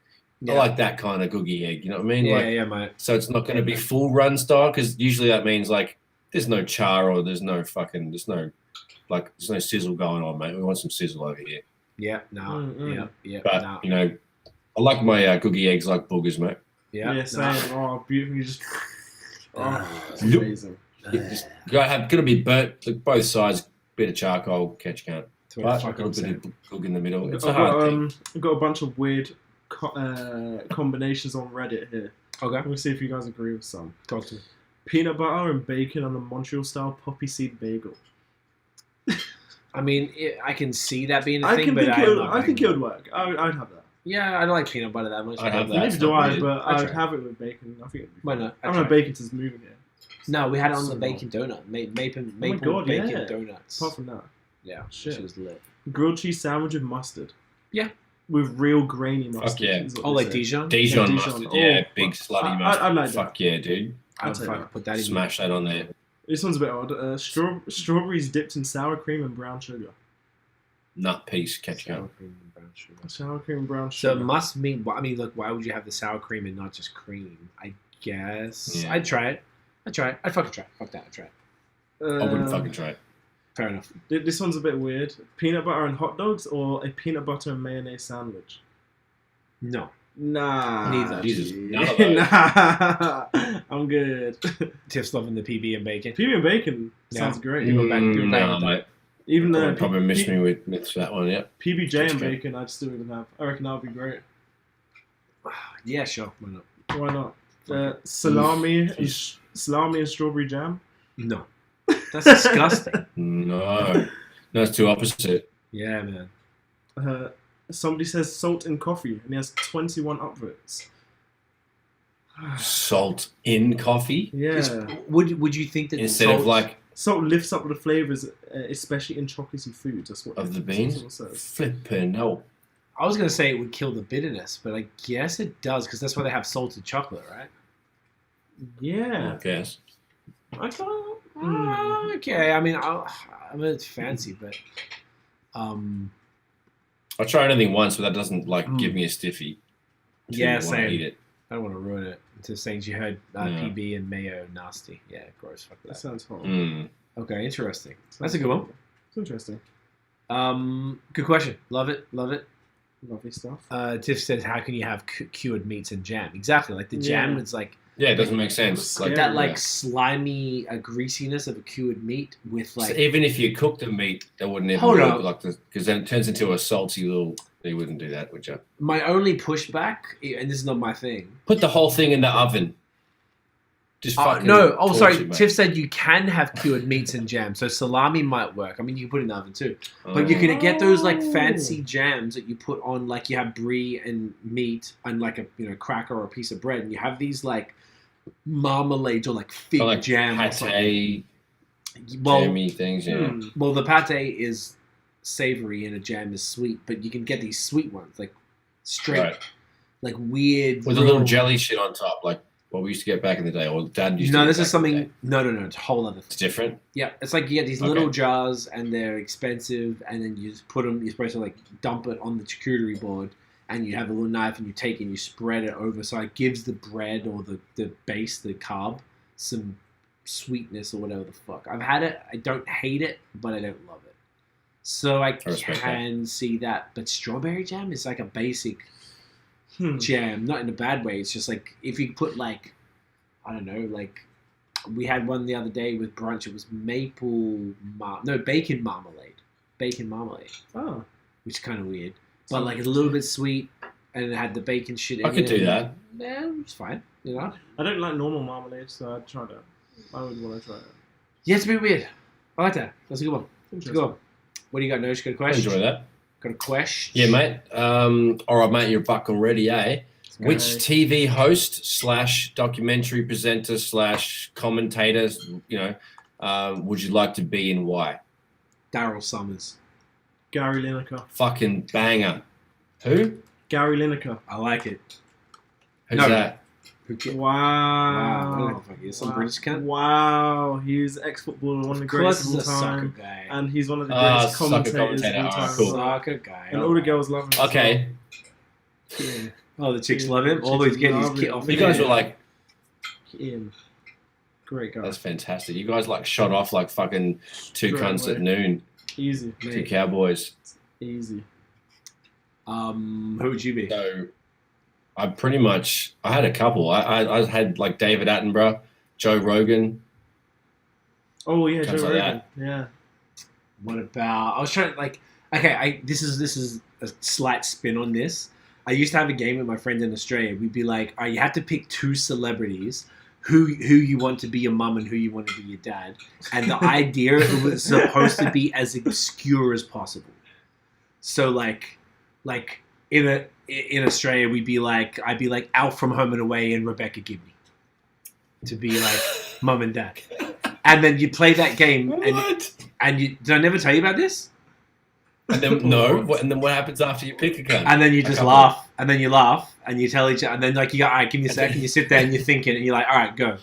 Yeah. I like that kind of googie egg, you know what I mean? Yeah, mate. So it's not going to be full run style because usually that means like there's no char or there's no sizzle going on, mate. We want some sizzle over here. Yeah, no, yeah. But I like my googie eggs like boogers, mate. Yeah, same. Oh, beautiful. You just it's amazing. Just gonna be burnt like both sides, bit of charcoal, catch count. But a bit of goog in the middle. It's a hard thing. I've got a bunch of weird combinations on Reddit here. Okay. We'll see if you guys agree with some. Got to. Peanut butter and bacon on a Montreal-style poppy seed bagel. I mean, I can see that being a thing, but I think it would work. I'd have that. Yeah, I don't like peanut butter that much. I'd have that. Neither do I, but I'd have it with bacon. I think it'd be Why not? I don't know, bacon's just moving here. No, we had it on the bacon donut. Maple bacon donuts. Apart from that. Yeah, shit. She was lit. Grilled cheese sandwich with mustard. Yeah. With real grainy mustard. Fuck yeah. Like Dijon? Dijon mustard, yeah. Big slutty mustard. I like Fuck yeah, dude. I'd fucking put that in. Smash that on there. This one's a bit odd. Strawberries dipped in sour cream and brown sugar. Nut piece, catch sour cream and brown sugar. Sour cream and brown sugar. So it must mean, I mean, look, why would you have the sour cream and not just cream? I guess. Yeah. I'd try it. I'd fucking try it. Fuck that, I'd try it. I wouldn't fucking try it. Fair enough. This one's a bit weird. Peanut butter and hot dogs or a peanut butter and mayonnaise sandwich? No. Nah. Neither. Jesus. Nah. I'm good. Tiff's loving the PB and bacon. PB and bacon sounds great. You go back to mate. Even though probably missed me with that one, yeah. PBJ and bacon, I'd still even have. I reckon that would be great. Yeah, sure. Why not? Why not? Salami and strawberry jam? No. That's disgusting. No, it's too opposite. Yeah, man. Somebody says salt in coffee, and he has 21 upvotes. Salt in coffee? Yeah. Would you think that instead of like salt lifts up the flavors, especially in chocolatey foods? That's what of the beans. Flipping hell. I was gonna say it would kill the bitterness, but I guess it does because that's why they have salted chocolate, right? Yeah. I guess. Okay, I mean, it's fancy, but I tried anything once, but that doesn't give me a stiffy. Yeah, same. Eat it. I don't want to ruin it. Just saying, you heard PB and mayo nasty. Yeah, gross. Fuck that. That sounds horrible. Okay, interesting. That's a good one. It's interesting. Good question. Love it. Lovely stuff. Tiff says, "How can you have cured meats and jam?" Exactly, like the jam. It's like. Yeah, it doesn't make sense. Like that, like slimy greasiness of a cured meat with like. So even if you cook the meat, that wouldn't even look like this, because then it turns into a salty little. You wouldn't do that, would you? My only pushback, and this is not my thing. Put the whole thing in the oven. Just fucking no. Oh, torch sorry. it, mate. Tiff said you can have cured meats and jam. So salami might work. I mean, you can put it in the oven too. But you can get those like fancy jams that you put on, like you have brie and meat and like a cracker or a piece of bread, and you have these like marmalades or like fig like jam or something. pate, jammy things. Yeah. Well, the pate is savory and a jam is sweet, but you can get these sweet ones like straight, like weird with a little jelly shit on top, like what we used to get back in the day, or Dad used to. No, get this back is in the something. day. No. It's a whole other thing. It's different. Yeah, it's like you get these little jars and they're expensive, and then you just put them. You're supposed to like dump it on the charcuterie board, and you have a little knife and you take it and you spread it over, so it gives the bread or the base, the carb, some sweetness or whatever the fuck. I've had it. I don't hate it, but I don't love it. So I can see that. But strawberry jam is like a basic jam, not in a bad way. It's just like if you put like, I don't know, like we had one the other day with brunch. It was bacon marmalade. Bacon marmalade. Oh. Which is kind of weird. But like it's a little bit sweet and it had the bacon shit in it. I could do that. Yeah, it's fine. You know? I don't like normal marmalade, so I'd try that. I would want to try it. Yeah, it's a bit weird. I like that. That's a good one. That's a good one. What do you got, Nosh? Got a I question? enjoy that. Got a question? Yeah, mate. All right, mate. You're fucking ready, eh? Which TV host / documentary presenter / commentator, would you like to be and why? Daryl Summers. Gary Lineker. Fucking banger. Who? Gary Lineker. I like it. Who's No. that? Wow. I don't know if he is. Some British cunt. Wow. He's ex-footballer, one of the Of course greatest he's of a all soccer time. guy. And he's one of the greatest commentators of all Alright, time. cool. Soccer guy. And all the girls love him. Okay. Yeah. Oh, the chicks love him? The All these chicks getting his love kit him. off. You guys were like, Ian. Great guy. that's fantastic. You guys like shot off like fucking two Straight cunts away. at noon. Easy. Two cowboys. Easy. Who would you be? So I had a couple. I had like David Attenborough, Joe Rogan. Oh, yeah, Cunts Joe like Rogan. that. Yeah. What about? I was trying to like. Okay, this is a slight spin on this. I used to have a game with my friends in Australia. We'd be like, you have to pick two celebrities who you want to be your mum and who you want to be your dad. And the idea it was supposed to be as obscure as possible. So like in Australia, I'd be like Alf from Home and Away and Rebecca Gibney to be like mum and dad. And then you play that game and you did I never tell you about this? And then no. And then what happens after you pick a cunt? And then you just laugh, and then you laugh, and you tell each other, and then like you go, all right, give me a second. You sit there and you're thinking, and you're like, all right, go.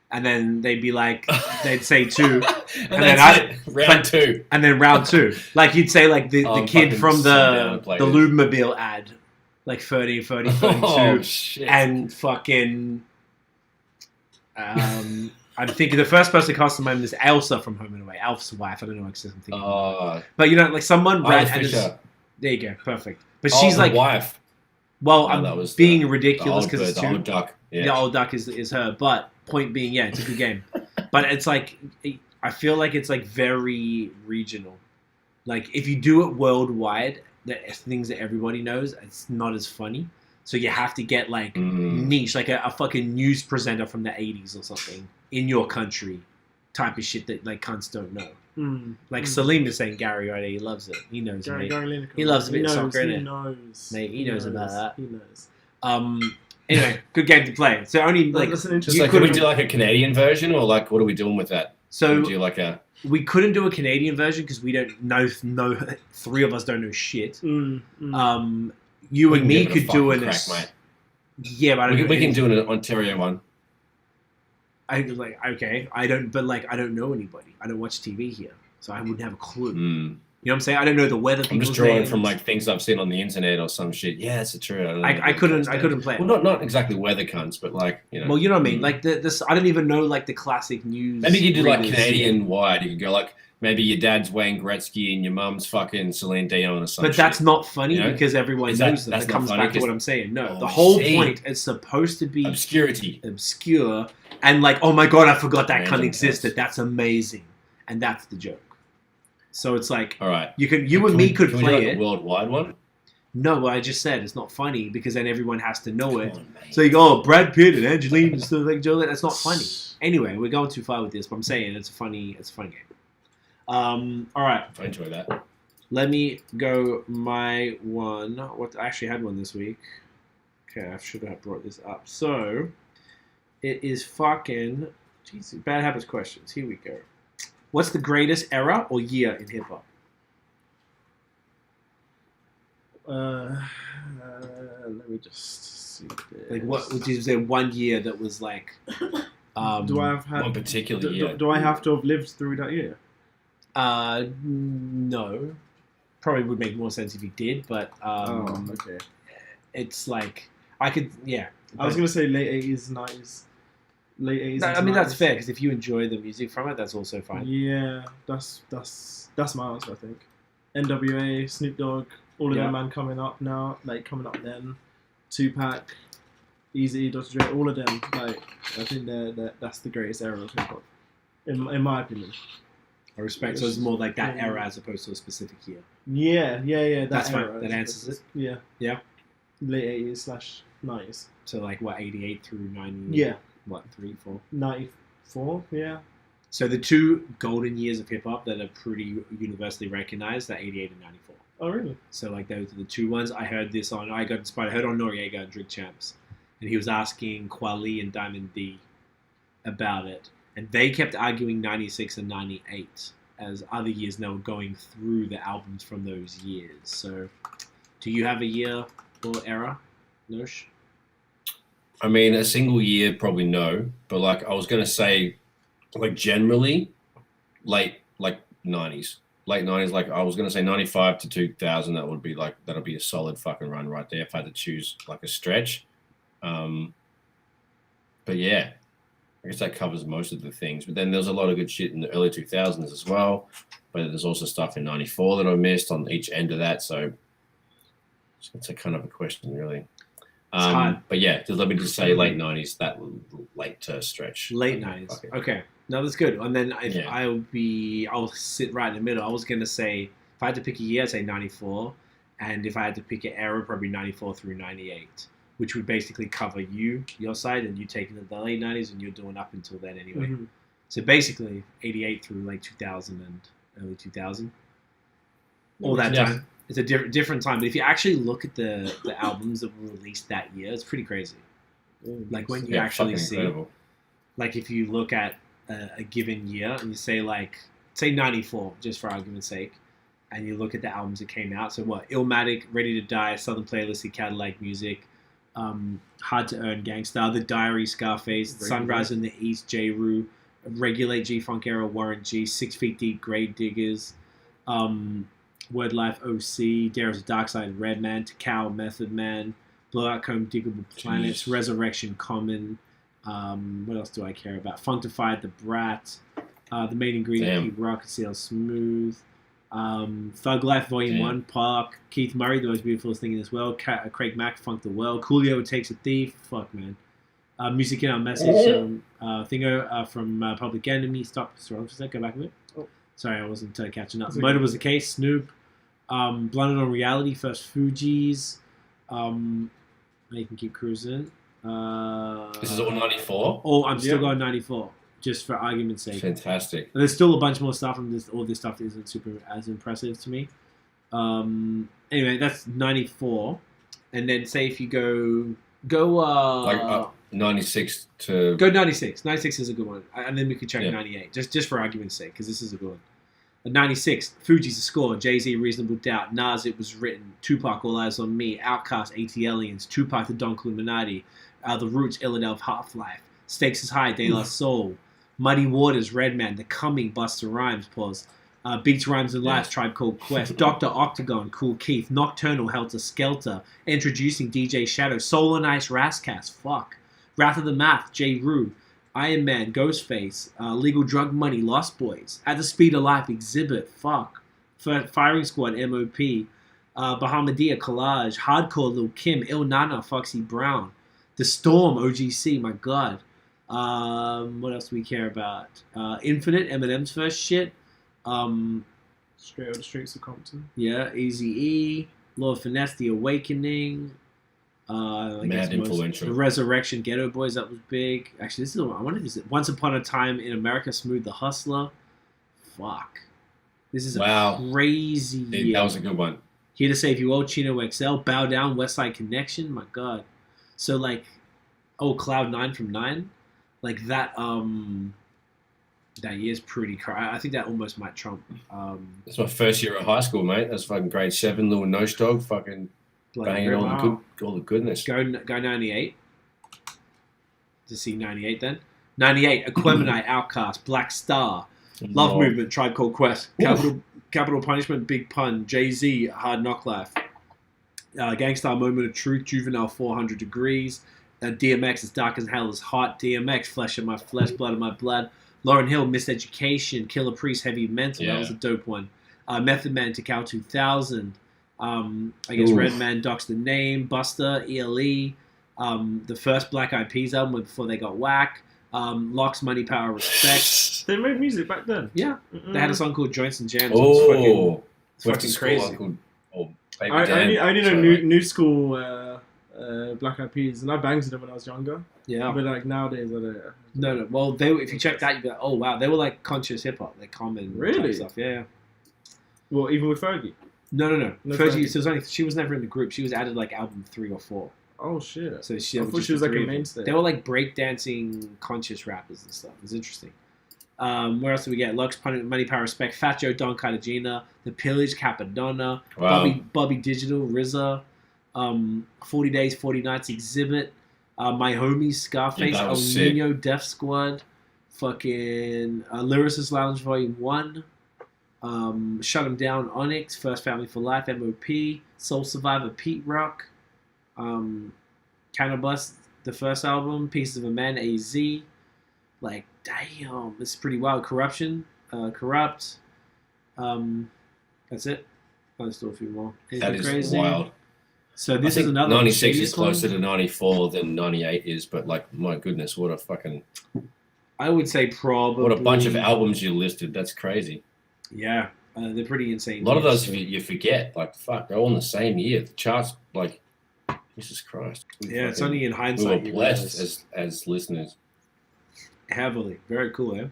And then they'd be like, they'd say two, and then round two. and then round two. Like you'd say like the kid from the Lubemobile ad, like 30, 32, Oh, shit. and fucking. I'm thinking the first person that comes to mind is Elsa from Home and Away. Alf's wife. I don't know what I'm thinking. But like someone. Fisher. There you go. Perfect. But she's like wife. Well, that I'm was being ridiculous because it's the two. old duck. Yeah. The old duck is her. But point being, yeah, it's a good game. But it's like I feel like it's like very regional. Like if you do it worldwide, the things that everybody knows, it's not as funny. So you have to get like niche, like a fucking news presenter from the 80s or something in your country type of shit that like cunts don't know. Like Salim is saying Gary right? He loves it. He knows it. Gary He loves a bit of soccer, He innit? knows. Mate, he knows about that. He knows. Anyway, good game to play. So only like That's an Just like, could we do like a Canadian version, or like what are we doing with that? so we do like a we couldn't do a Canadian version because we don't know. Three of us don't know shit. You and me could do an. Crack, mate. Yeah, but We can do an Ontario one. I like okay. I don't know anybody. I don't watch TV here, so I wouldn't have a clue. You know what I'm saying? I don't know the weather. I'm just drawing from like things I've seen on the internet or some shit. Yeah, it's true. I couldn't play it. Well, not exactly weather cunts, but like Well, you know what I mean. Like this, I don't even know like the classic news. Maybe you do like readers. Canadian wide. You could go like maybe your dad's Wayne Gretzky and your mum's fucking Celine Dion or something. But that's not funny You know? because everyone Is knows that- them. that's It not comes funny back to 'cause- what I'm saying. No, Oh, the whole I see. point is supposed to be obscurity. obscure and like, oh my god, I forgot that Random cunt existed. cunts. That's amazing, and that's the joke. So it's like All right. you and me could Can we play do like it. a worldwide one? No, well, I just said it's not funny because then everyone has to know it. Come on, mate. So you go, oh, Brad Pitt and Angelina and stuff like Joe. That's not funny. Anyway, we're going too far with this, but I'm saying it's a fun game. All right, I enjoy that. let me go my one. What I actually had one this week. Okay, I should have brought this up. So it is fucking bad habits questions. Here we go. What's the greatest era or year in hip hop? Let me just see this. Like what? Would you say one year that was like? Do I have had One particular year. Do I have to have lived through that year? No. Probably would make more sense if you did, but Okay. it's like I could, yeah. I was gonna say late 80s, 90s. Late 80s. I mean that's fair because if you enjoy the music from it, that's also fine. Yeah, that's my answer. I think. NWA, Snoop Dogg, all of Yeah. them man coming up now, like coming up then. Tupac, Eazy, Dr. Dre, all of them. Like I think that's the greatest era of hip hop, in my opinion. I respect. So it's more like that era as opposed to a specific year. Yeah. That's fine. era That is- answers it. Yeah. Yeah. Late 80s / 90s. So like what 88 through 90? Yeah. What 3, 4? 94. Yeah. So the two golden years of hip hop that are pretty universally recognized are 88 and 94. Oh really? So like those are the two ones. I heard this on. I got inspired. I heard on Noriega and Drink Champs, and he was asking Kweli and Diamond D about it, and they kept arguing 96 and 98 as other years. And they were going through the albums from those years. So, do you have a year or era, Nosh? I mean, a single year, probably no. But like, I was gonna say, like generally, late 90s, late 90s. Like I was gonna say 95 to 2000. That'll be a solid fucking run right there. If I had to choose like a stretch, but yeah, I guess that covers most of the things. But then there's a lot of good shit in the early 2000s as well. But there's also stuff in 94 that I missed on each end of that. So it's a kind of a question, really. hard. But yeah, just let me just say late 90s, that late stretch. Late 90s. Okay. Okay. No, that's good. And then Yeah. I'll sit right in the middle. I was going to say, if I had to pick a year, I'd say 94. And if I had to pick an era, probably 94 through 98, which would basically cover your side, and you taking the late 90s and you're doing up until then anyway. Mhm. So basically 88 through like 2000 and early 2000. All that Yeah. time. It's a different time. But if you actually look at the albums that were released that year, it's pretty crazy. Like when you Yeah, actually fucking see, incredible. like if you look at a given year and you say say 94, just for argument's sake, and you look at the albums that came out. So what? Illmatic, Ready to Die, Southern Playlist, Cadillac Music, Hard to Earn, Gangstar, The Diary, Scarface, Sunrise in the East, J-Roo, Regulate, G-Funk Era, Warren G, 6 Feet Deep, Grave Diggers, Word Life, OC, Dare's Dark Side, Redman, Takao, Method Man, Blowout Comb, Diggable Planets, Jeez. Resurrection, Common. What else do I care about? Functified, The Brat, The Main Ingredient, Pete Rock, CL Smooth, Thug Life Volume Damn. 1, Park, Keith Murray, The Most Beautiful Thing in This World, Craig Mack, Funk the World, Coolio Takes a Thief, fuck man. Music in Our Message, Thingo from Public Enemy, Stop, sorry, go back a bit. Oh. Sorry, I wasn't catching up. That's okay. Murder Was the Case, Snoop, Blinded on Reality, First Fugees, you can keep cruising. This is all 94? Oh, I'm still Yeah. going 94, just for argument's sake. Fantastic. And there's still a bunch more stuff, and all this stuff isn't super as impressive to me. Anyway, that's 94. And then say if you go 96 to... go 96. 96 is a good one. And then we could check Yeah. 98, just for argument's sake, because this is a good one. 96, Fuji's a score, Jay-Z, Reasonable Doubt, Nas, It Was Written, Tupac, All Eyes on Me, Outkast, AT-Aliens, Tupac, The Don Illuminati, The Roots, Illadelph, Half-Life, Stakes Is High, De La Soul, Muddy Waters, Redman, The Coming, Busta Rhymes, pause, Beats, Rhymes, and Life, Tribe Called Quest, Dr. Octagon, Cool Keith, Nocturnal, Helter Skelter, Introducing DJ Shadow, Soul and Ice, Rascast, fuck, Wrath of the Math, J. Rue, Iron Man, Ghostface, Legal Drug Money, Lost Boys, At the Speed of Life, Exhibit, fuck, Firing Squad, MOP, Bahamadia, Collage, Hardcore, Lil Kim, Il Nana, Foxy Brown, The Storm, OGC, my god. What else do we care about? Infinite, Eminem's first shit. Straight out the streets of Compton. Yeah, Eazy-E. Lord Finesse, The Awakening. I guess influential. The Resurrection, Ghetto Boys, that was big. Actually, this is I wonder if this is Once Upon a Time in America, Smooth the Hustler. Fuck. This is a crazy year. That was a good one. Here to Save You All, Chino XL, Bow Down, West Side Connection. My God. So like, Cloud 9 from 9. Like that. That year's pretty crazy. I think that almost might trump. That's my first year of high school, mate. That's fucking grade 7. Little Nose Dog, fucking banging all the goodness. Go 98. To see 98 then. 98. Aquemini, Outcast, Black Star, Love Movement, Tribe Called Quest, Capital Punishment, Big Pun, Jay-Z, Hard Knock Life, Gangstar Moment of Truth, Juvenile 400 Degrees, DMX, As Dark as Hell is Hot, DMX, Flesh of My Flesh, Blood of My Blood, Lauryn Hill, Miseducation, Killer Priest, Heavy Mental, that was a dope one. Method Man, Tikal 2000, I guess Redman, Doc's the Name, Buster, ELE, the first Black Eyed Peas album before they got whack, Locks, Money, Power, Respect. They made music back then. Yeah. They had a song called Joints and Jams. It's fucking crazy. I only know new school Black Eyed Peas, and I banged to them when I was younger. Yeah. But like nowadays, I don't. No. Well, if you check that, you'd be like, oh wow, they were like conscious hip hop, like common really stuff. Yeah. Well, even with Fergie. No. Fergie, so she was never in the group. She was added like album 3 or 4. Oh shit! So I thought she was like a mainstay. They were like breakdancing conscious rappers and stuff. It's interesting. Where else do we get? Lux, Money, Power, Respect, Fat Joe, Don Cartagena, The Pillage, Capadonna, Bobby Digital, RZA, 40 Days, 40 Nights, Exhibit, My Homies, Scarface, El Nino, Def Squad, fucking Lyricist Lounge Volume 1, Shut 'Em Down, Onyx, First Family for Life, MOP, Soul Survivor, Pete Rock, Cannabis, the first album, Pieces of a Man, AZ, like, damn, this is pretty wild. Corruption, Corrupt, that's it. I'll just do a few more. That is crazy? Wild. So this is another 96 is closer to 94 than 98 is, but like, my goodness, what a fucking... I would say probably... What a bunch of albums you listed. That's crazy. Yeah, they're pretty insane. A lot of those you forget. Like, fuck, they're all in the same year. The charts, like, Jesus Christ. Yeah, it's only in hindsight. We were blessed as listeners. Heavily. Very cool, eh?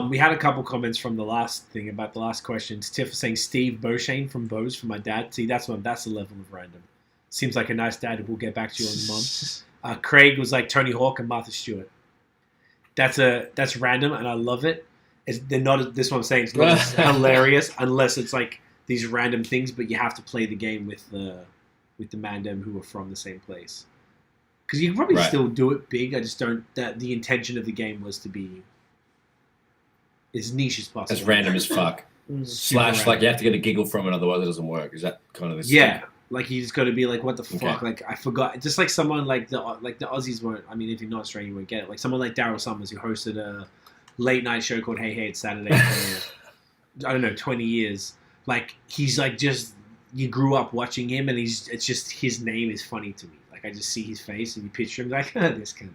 We had a couple comments from the last thing about the last question. Tiff was saying Steve Beauchene from Bose for my dad. See, that's the level of random. Seems like a nice dad. We'll get back to you on mom. Craig was like Tony Hawk and Martha Stewart. That's random and I love it. They're not. This is what I'm saying. It's not as hilarious unless it's like these random things, but you have to play the game with the Mandem who are from the same place. Because you can probably still do it big. I just don't. That the intention of the game was to be as niche as possible. As random as fuck. Slash, like you have to get a giggle from it, otherwise it doesn't work. Is that kind of the thing? Like you just got to be like, what the fuck? Okay. Like I forgot. Just like someone like the Aussies won't. I mean, if you're not Australian, you won't get it. Like someone like Daryl Summers who hosted a late night show called Hey Hey It's Saturday for I don't know 20 years. Like he's like just you grew up watching him, and it's just his name is funny to me. Like I just see his face and you picture him like this kid.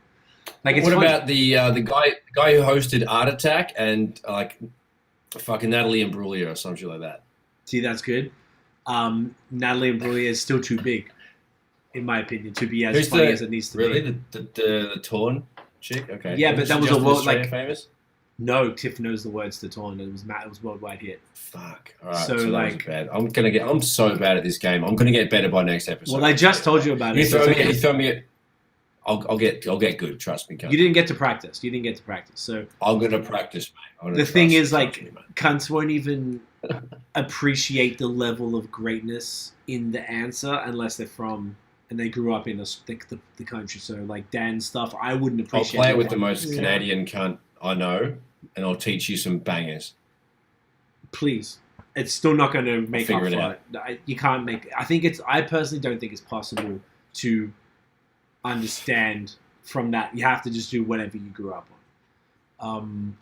Like it's what funny. about the guy who hosted Art Attack and like fucking Natalie Imbruglia or some shit like that? See, that's good. Natalie Imbruglia is still too big, in my opinion, to be as funny as it needs to be. Really, the Tauren chick? Okay. Yeah, but that was a world like famous. No, Tiff knows the words to Tauren. It was worldwide hit. Fuck. All right. So like, bad. I'm so bad at this game. I'm gonna get better by next episode. Well, I just told you about it. You throw me. I'll get good. Trust me. You didn't get to practice. So I'm gonna practice, mate. The thing is, like, cunts won't even appreciate the level of greatness in the answer unless they're from and they grew up in the country. So like Dan stuff, I wouldn't appreciate. I'll play it with the most Canadian cunt I know, and I'll teach you some bangers. Please. It's still not going to make up for it. You can't make... I personally don't think it's possible to understand from that. You have to just do whatever you grew up on.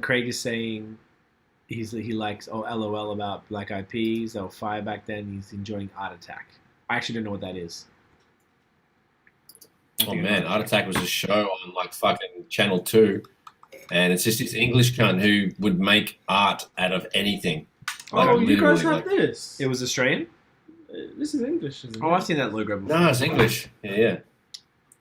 Craig is saying he likes LOL about Black Eyed Peas, Fire back then. He's enjoying Art Attack. I actually don't know what that is. Oh man, Art Attack was a show on like fucking Channel 2, and it's just this English cunt who would make art out of anything. Like, Oh, you guys literally, have this? It was Australian? This is English, isn't it? Oh, I've seen that logo before. No, it's English. Yeah.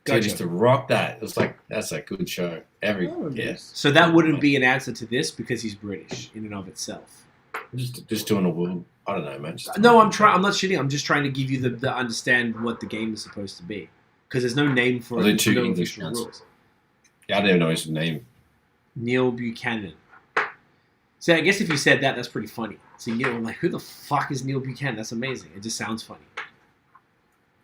So Gotcha. just to rock that, it was like, that's a good show. Oh, Yeah. nice. So that wouldn't be an answer to this because he's British in and of itself. Just doing a world. I don't know, man. No, I'm not shitting. I'm just trying to give you the understand what the game is supposed to be. Because there's no name for Are it. there two no English official ones? rules. Yeah, I don't even know his name. Neil Buchanan. So I guess if you said that, that's pretty funny. So I'm like, who the fuck is Neil Buchanan? That's amazing. It just sounds funny.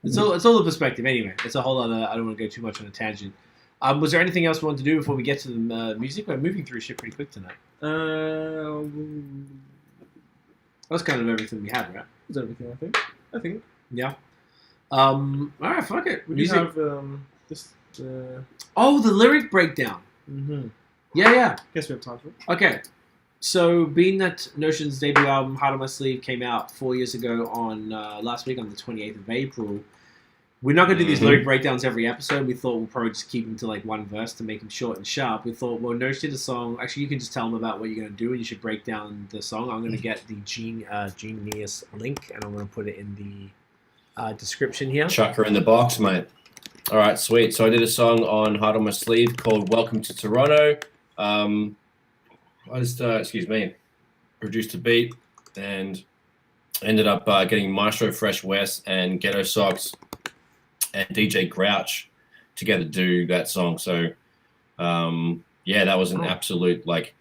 It's all the perspective. Anyway, it's a whole other. I don't want to go too much on a tangent. Was there anything else we want to do before we get to the music? We're moving through shit pretty quick tonight. That's kind of everything we had, right? That's everything, I think. Yeah. All right, fuck it. We do Music. have this. Oh, the lyric breakdown. Mm-hmm. Yeah. Guess we have time for it. Okay. So, being that Notion's debut album, Heart on My Sleeve, came out 4 years ago on last week on the 28th of April, we're not going to do these lyric breakdowns every episode. We thought we'll probably just keep them to like one verse to make them short and sharp. We thought, well, Notion did a song. Actually, you can just tell them about what you're going to do and you should break down the song. I'm going to get the Genius link and I'm going to put it in the description here. Chuck her in the box, mate. All right, sweet. So I did a song on Heart on My Sleeve called Welcome to Toronto. I just, produced a beat and ended up getting Maestro Fresh West and Ghetto Socks and DJ Grouch together to do that song. So, that was an absolute, like,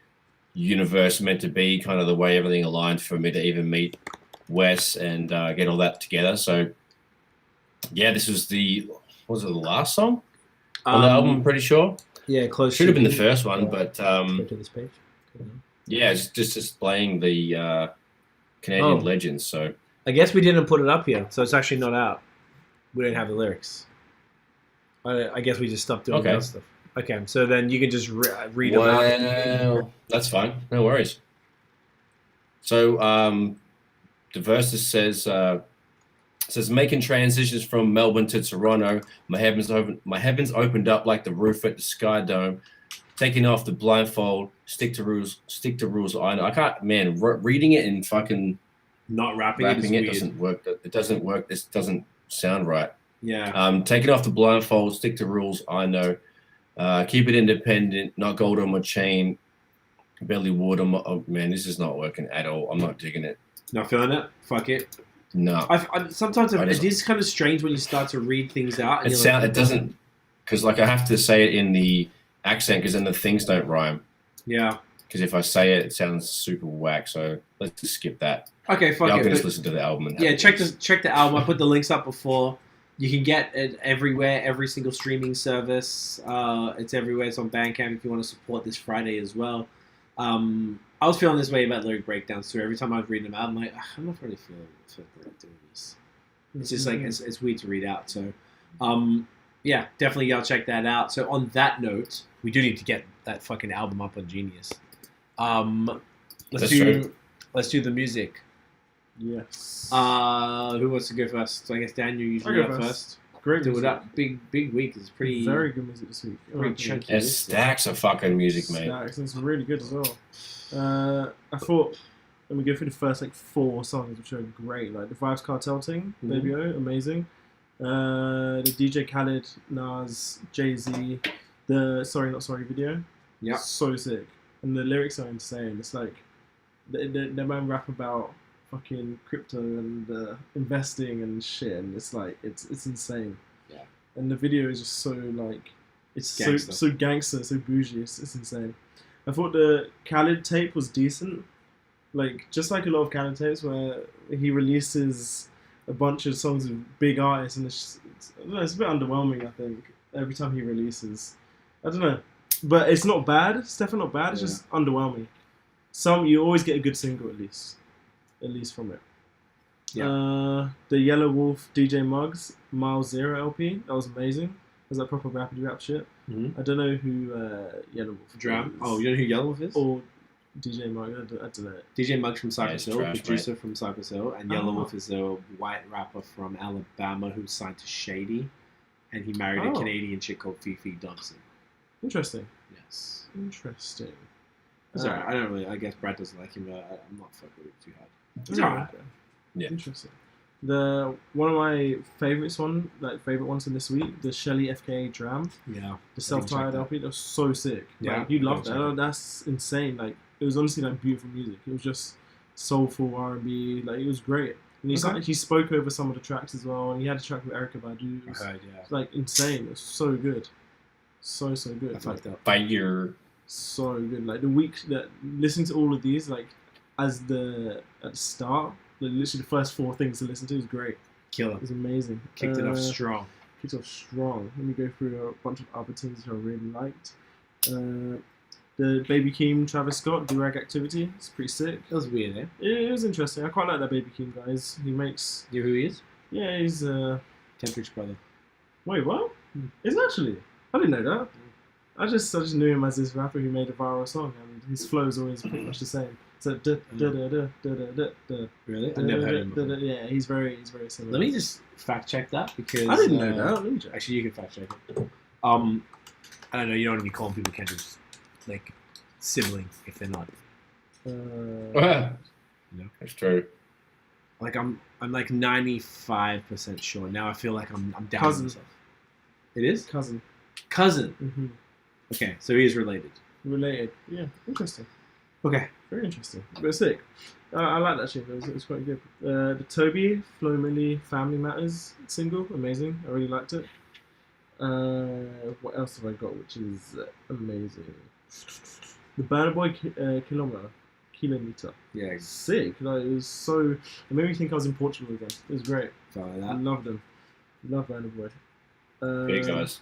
universe meant to be, kind of the way everything aligned for me to even meet Wes and get all that together. So, yeah, this was the last song on the album, I'm pretty sure? Yeah, close. Should have been the first one, but Go to this page. yeah, it's just displaying the Canadian legends. So I guess we didn't put it up here, so it's actually not out. We didn't have the lyrics. I guess we just stopped doing that stuff. Okay, so then you can just read them out. well, that's fine. No worries. So the verse says making transitions from Melbourne to Toronto. My heavens opened up like the roof at the Sky Dome. Taking off the blindfold, stick to rules. I know. I can't, man. Reading it and fucking Not rapping it weird. doesn't work. It doesn't work. This doesn't sound right. Yeah. Taking off the blindfold, stick to rules. I know. Keep it independent, not gold on my chain. Belly wood on my. Oh man, this is not working at all. I'm not digging it. Not feeling it? Fuck it. No. Sometimes it is kind of strange when you start to read things out. And It doesn't, because like I have to say it in the accent because then the things don't rhyme. Yeah. Because if I say it, it sounds super whack. So let's just skip that. Okay, fuck Y'all it. can just listen to the album. And Yeah, check the album. I put the links up before. You can get it everywhere, every single streaming service. It's everywhere. It's on Bandcamp if you want to support this Friday as well. I was feeling this way about lyric breakdowns too. Every time I was reading them out, I'm like, I'm not really feeling great doing this. It's just like it's weird to read out. So, yeah, definitely y'all check that out. So on that note, we do need to get that fucking album up on Genius. Let's do the music. Yes. Who wants to go first? So I guess Dan, you usually go first. Great Do music. it up. Big week. It's pretty Very good music this week. pretty chunky. There's stacks of fucking music, mate. Stacks, and it's really good as well. I thought, let me go through the first like 4 songs, which are great. Like the Vybz Kartel thing, Baby O, amazing. The DJ Khaled, Nas, Jay-Z, the Sorry Not Sorry video, so sick. And the lyrics are insane. It's like the man rap about fucking crypto and investing and shit, and it's like it's insane. Yeah. And the video is just so like it's Gangster. so gangster, so bougie. It's insane. I thought the Khaled tape was decent, like just like a lot of Khaled tapes where he releases a bunch of songs with big artists, and I don't know, it's a bit underwhelming. I think every time he releases, I don't know, but it's not bad. It's definitely not bad. It's just underwhelming. You always get a good single at least from it. Yeah. The Yelawolf DJ Muggs Mile Zero LP, that was amazing. Was that proper rapid rap shit? Mm-hmm. I don't know who Yelawolf DRAM. is. Oh, you know who Yelawolf is? Or DJ Muggs, I don't know. DJ Muggs from Cypress Hill, trash, producer from Cypress Hill, and Oh. Yelawolf is a white rapper from Alabama who's signed to Shady, and he married a Oh. Canadian chick called Fifi Dobson. Interesting. Yes. Interesting. It's alright. I don't really. I guess Brad doesn't like him, but I'm not fucking with it too hard. It's Oh, alright. okay. Yeah. Interesting. One of my favorite ones from this week, the Shelley FKA DRAM, Yeah. the self-titled that. LP. That was so sick. Yeah, Like, you I loved can that. check it. That's insane. Like, it was honestly like beautiful music. It was just soulful R&B. Like, it was great. And he spoke over some of the tracks as well. And he had a track with Erykah Badu. It was, I heard, yeah. like, insane. It was so good. So good. I Like, fucked up. Fire. so good. Like the week that listening to all of these, like at the start, like, literally the first 4 things to listen to is great. Killer. It was amazing. Kicked it off strong. Kicked off strong. Let me go through a bunch of other things that I really liked. The Baby Keem Travis Scott Durag Activity. It's pretty sick. That was weird, eh? It was interesting. I quite like that Baby Keem guys. He makes Do you know who he is? he's Kendrick's brother. wait, what? Is it actually? I didn't know that. I just knew him as this rapper who made a viral song, and his flow is always pretty much the same. So Really? I never heard him before. yeah, he's very similar. Let me just fact check that because I didn't know that. Let me check. Actually, you can fact check it. I don't know. You don't want to be calling people Kendrick's like sibling if they're not. Yeah. No. That's true. Like I'm like 95% sure. Now I feel like I'm down Cousin. myself. It is Cousin. cousin. Mm-hmm. Okay, so he is related. Related. Yeah, interesting. Okay. Very interesting. But sick. I like that shit. It was quite good. The Toby Flo Milli Family Matters single, amazing. I really liked it. What else have I got, which is amazing? The Burna Boy Kilometer. Yeah, Sick. Like, it was so. It made me think I was in Portugal again. It was great. felt like I that. loved them. Love Burna Boy. Big guys.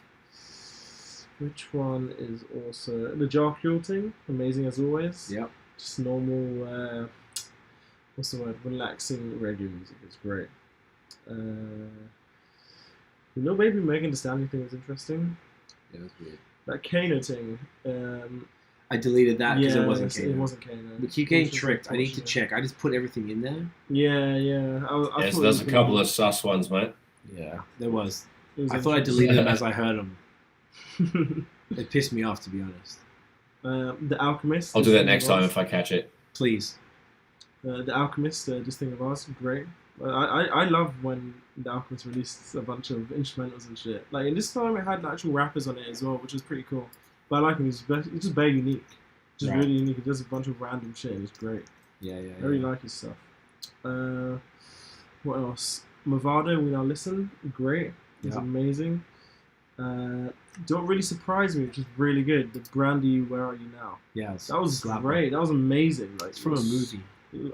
Which one is also the Jar Quilting? Amazing as always. Yep. Just normal. What's the word? Relaxing reggae music. It's great. The Baby Megan Thee Stallion thing was interesting. Yeah, that's weird. That Kano thing. I deleted that because it wasn't It Kano. wasn't Kano. We keep getting Which was tricked. I need to unfortunate. check. I just put everything in there. Yeah. I Yeah, thought so it there's was a gonna couple be- of sus ones, mate. Yeah, there was. it was I thought I interesting. deleted them as I heard them. It pissed me off, to be honest. The Alchemist. I'll do this that thing next of time ours. if I catch it. Please. The Alchemist, this thing of ours, great. I love when the Alchemist released a bunch of instrumentals and shit. Like, and this time it had actual rappers on it as well, which was pretty cool. But I like him. It's just very unique. Just Right. really unique. He does a bunch of random shit and it's great. Yeah. I really like his stuff. What else? Movado, We Now Listen, great. It's Yeah. amazing. Don't Really Surprise Me, which is really good. The Brandy, Where Are You Now? Yeah, it's That was slapper. great. That was amazing. Like, It's from a movie.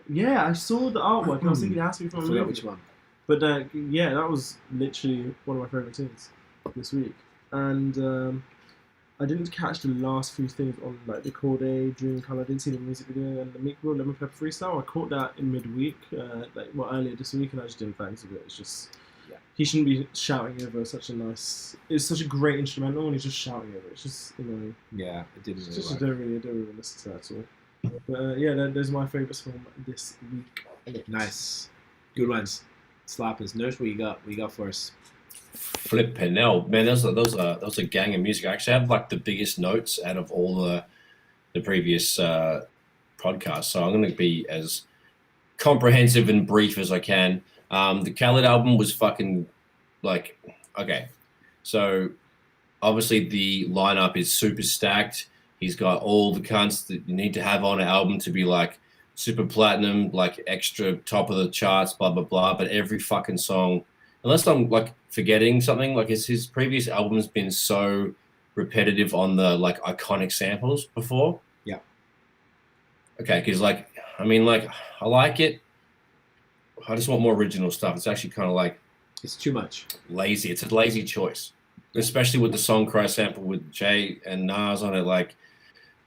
Yeah, I saw the artwork and I was thinking it has to be I from a forgot movie. which one. But yeah, that was literally one of my favourite things this week. And I didn't catch the last few things on like the Corday, Dream Color. I didn't see the music video and the Meek Mill Lemon Pepper Freestyle. I caught that in midweek, earlier this week, and I just didn't fancy it. It's just he shouldn't be shouting over such a nice. It's such a great instrumental, and he's just shouting over it. It's just annoying. Yeah, it didn't It's really just work. I don't really listen to that at all. But yeah, those are my favourites from this week. Nice. Good ones. Slappers. Notice what you got. What you got for us? Flipping hell, man! Those are a gang of music. I actually have like the biggest notes out of all the previous podcasts, so I'm going to be as comprehensive and brief as I can. The Khaled album was fucking like okay, so obviously the lineup is super stacked. He's got all the cunts that you need to have on an album to be like super platinum, like extra top of the charts, blah blah blah. But every fucking song, unless I'm like forgetting something, like his previous albums been so repetitive on the like iconic samples before. Yeah. Okay, because like I mean like I like it. I just want more original stuff. It's actually kind of like It's too much. lazy. It's a lazy choice, especially with the Song Cry sample with Jay and Nas on it. Like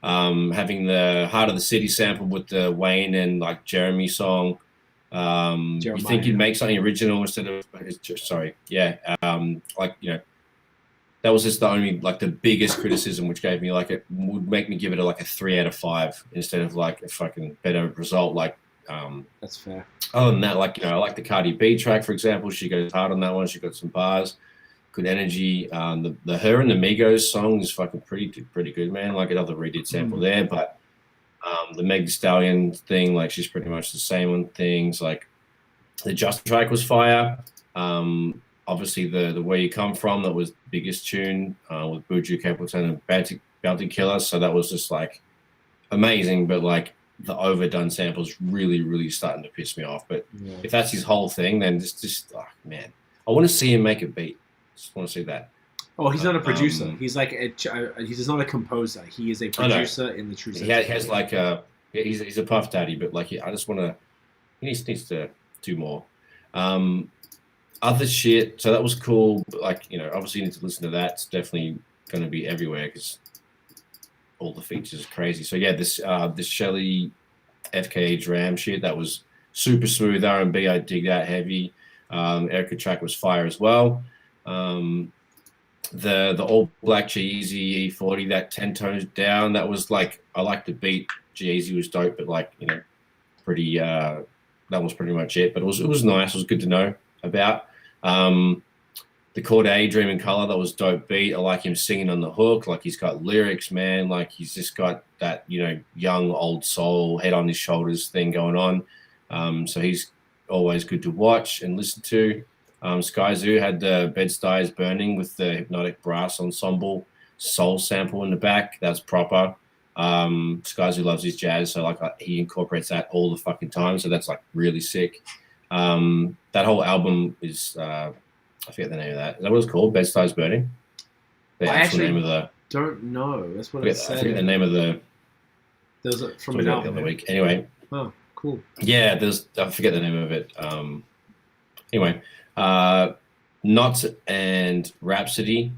having the Heart of the City sample with the Wayne and like Jeremy song. You think you'd make something original instead of sorry, yeah. Like you know, that was just the only like the biggest criticism, which gave me like it would make me give it like a 3 out of 5 instead of like a fucking better result. Like That's fair. other than that, like you know, I like the Cardi B track for example. She goes hard on that one. She got some bars, good energy. The Her and the Migos song is fucking pretty good, man. Like another redid sample there, but The Meg Thee Stallion thing, like she's pretty much the same on things. Like the Just track was fire. Obviously the Where You Come From, that was the biggest tune with Buju Capleton and Bounty Killer. So that was just like amazing, but like the overdone samples really starting to piss me off. But if that's his whole thing, then just oh man, I want to see him make a beat. Just want to see that. Oh, he's not a producer. He's like he's not a composer. He is a producer in the true sense. He has like he's a puff daddy, but like I just want to. He needs to do more. Other shit. So that was cool. But like obviously you need to listen to that. It's definitely going to be everywhere because all the features are crazy. So yeah, this Shelley FKA DRAM shit, that was super smooth R&B. I dig that heavy. Erica track was fire as well. The all black G-Eazy E40, that 10 tones down, that was like, I like the beat. G-Eazy was dope, but like pretty that was pretty much it. But it was nice. It was good to know about. The chord A, Dream in Color, that was dope beat. I like him singing on the hook. Like he's got lyrics, man. Like he's just got that, young, old soul, head on his shoulders thing going on. So he's always good to watch and listen to. Skyzoo had the Bed-Stuys Burning with the Hypnotic Brass Ensemble soul sample in the back. That's proper. Skyzoo loves his jazz, so like he incorporates that all the fucking time. So that's like really sick. That whole album is... I forget the name of that. Is that what it's called? Bed-Stuys Burning? The actual name of the... don't know. That's what it said. I forget the name of the... There was from an album. The other week. Anyway. Oh, cool. Yeah, I forget the name of it. Anyway, Nottz and Rapsody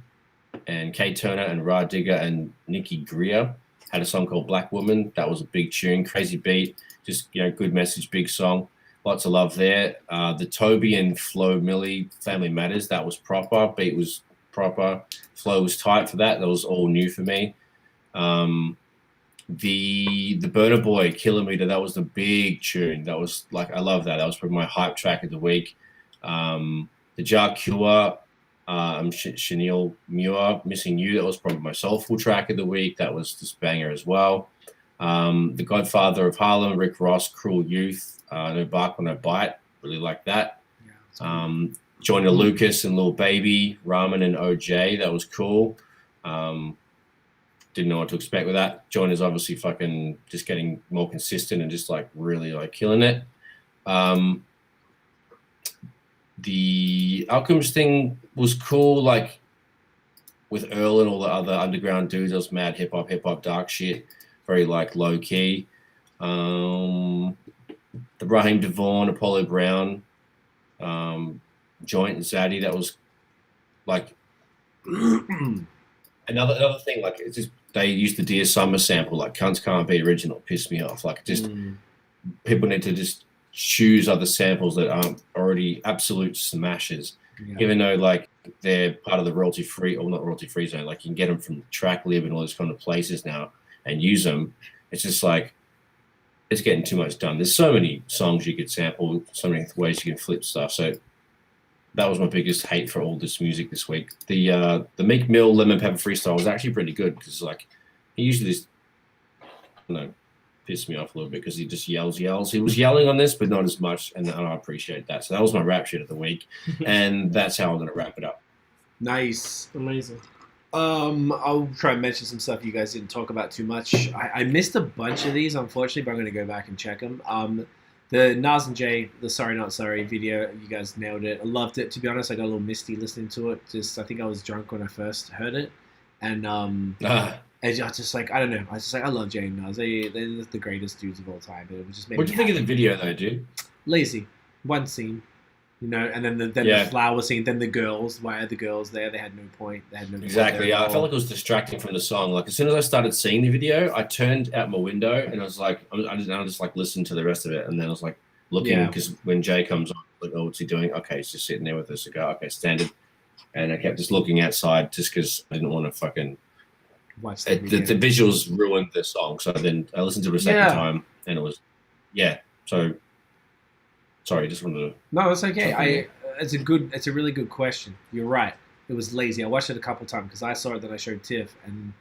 and K Turner and Ra Digga and Nikki Grier had a song called Black Woman. That was a big tune, crazy beat, just good message, big song. Lots of love there. The Toby and Flo Millie Family Matters, that was proper. Beat was proper. Flow was tight for that. That was all new for me. The Burna Boy Kilometer, that was the big tune. That was like, I love that. That was probably my hype track of the week. The Jar Cure, Chanel Muir, Missing You, that was probably my soulful track of the week. That was just banger as well. The Godfather of Harlem, Rick Ross, Cruel Youth, No Bark No Bite, really like that. Joyner Lucas and Lil Baby, Ramen and OJ, that was cool. Didn't know what to expect with that. Joyner's obviously fucking just getting more consistent and just like really like killing it. The Alchemist thing was cool, like with Earl and all the other underground dudes. It was mad hip hop, dark shit, very like low key. The Raheem Devon, Apollo Brown, Joint and Zaddy, that was like another thing. Like it's just they used the Dear Summer sample, like Cunts Can't Be Original, pissed me off. Like just people need to just choose other samples that aren't already absolute smashes, even though like they're part of the royalty free or not royalty free zone. Like you can get them from TrackLib and all those kind of places now and use them. It's just like it's getting too much done. There's so many songs you could sample, so many ways you can flip stuff. So that was my biggest hate for all this music this week. The Meek Mill Lemon Pepper freestyle was actually pretty good because like he usually just pissed me off a little bit because he just yells. He was yelling on this, but not as much, and I appreciate that. So that was my rap shit of the week, and that's how I'm gonna wrap it up. Nice, amazing. I'll try and mention some stuff you guys didn't talk about too much. I missed a bunch of these, unfortunately, but I'm gonna go back and check them. The Nas and Jay, the Sorry Not Sorry video, you guys nailed it. I loved it. To be honest, I got a little misty listening to it. I think I was drunk when I first heard it, and I just like, I don't know. I love Jay and Nas. They're the greatest dudes of all time. It just made What do you think of the video though, dude? Lazy. One scene, and then the flower scene, then the girls. Why are the girls there? They had no point. They had no exactly. I felt like it was distracting from the song. Like as soon as I started seeing the video, I turned out my window and I was like, I just like listened to the rest of it, and then I was like looking because when Jay comes on, like, oh, what's he doing? Okay, he's just sitting there with a cigar. Okay, standard. And I kept just looking outside just because I didn't want to fucking. The visuals ruined the song, so then I listened to it a second time, and it was, So, sorry, just wanted to. No, it's okay. It's a really good question. You're right. It was lazy. I watched it a couple times because I saw it, then I showed Tiff, and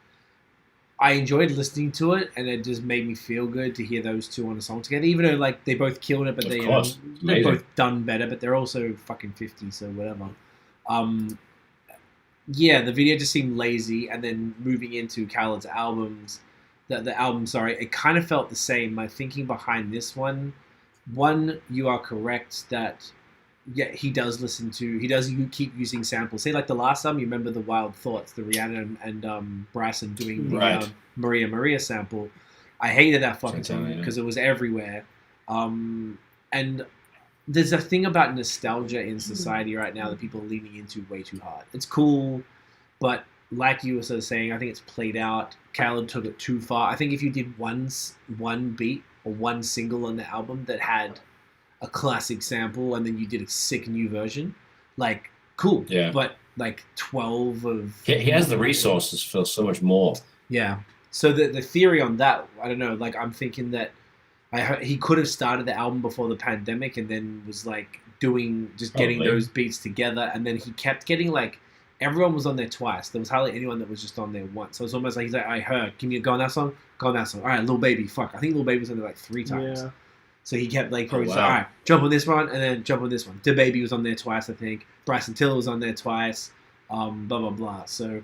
I enjoyed listening to it, and it just made me feel good to hear those two on a song together. Even though like they both killed it, but they're both done better. But they're also fucking 50, so whatever. Yeah, the video just seemed lazy, and then moving into Khaled's albums, the album, sorry, it kind of felt the same. My thinking behind this one, you are correct that. Yeah, he does keep using samples. Say like the last time, you remember the Wild Thoughts, the Rihanna and Bryson doing the Maria Maria sample. I hated that fucking song because it was everywhere. And there's a thing about nostalgia in society right now that people are leaning into way too hard. It's cool, but like you were sort of saying, I think it's played out. Khaled took it too far. I think if you did one beat or one single on the album that had a classic sample and then you did a sick new version, like cool, yeah, but like 12 of he has the resources for so much more. Yeah, so the theory on that, I don't know, like I'm thinking that he could have started the album before the pandemic and then was like getting those beats together, and then he kept getting like everyone was on there twice. There was hardly anyone that was just on there once. So it's almost like he's like, H.E.R, can you go on that song? Go on that song. All right, Lil Baby, fuck, I think Lil Baby was on there like 3 times. Yeah. So he kept like, all right, jump on this one and then jump on this one. DaBaby was on there twice, I think. Bryson Tiller was on there twice. Blah blah blah. So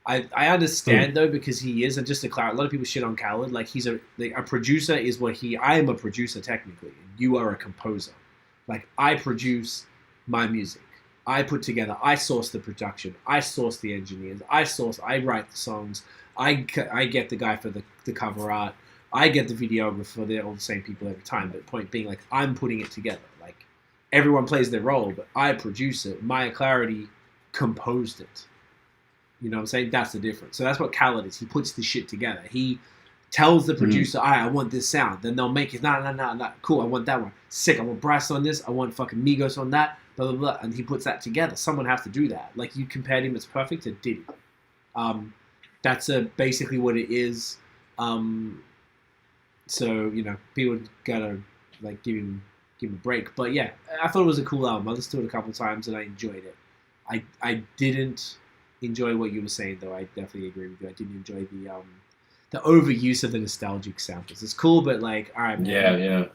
I understand though, because he is, and just to clarify, a lot of people shit on Khaled. Like he's a producer is what I am a producer technically. You are a composer. Like I produce my music. I put together. I source the production. I source the engineers. I write the songs. I get the guy for the cover art. I get the videographer. They're all the same people every time. But point being, like, I'm putting it together. Like, everyone plays their role, but I produce it. Maya Clarity composed it. You know what I'm saying? That's the difference. So that's what Khaled is. He puts the shit together. He tells the producer, all right, I want this sound. Then they'll make it. Nah. Cool, I want that one. Sick. I want Bryce on this. I want fucking Migos on that. Blah, blah, blah. And he puts that together. Someone has to do that. Like, you compared him as perfect to Diddy. That's basically what it is. So, you know, people gotta like give him a break. But yeah, I thought it was a cool album. I listened to it a couple of times and I enjoyed it. I didn't enjoy what you were saying though. I definitely agree with you. I didn't enjoy the overuse of the nostalgic samples. It's cool, but like, all right, man,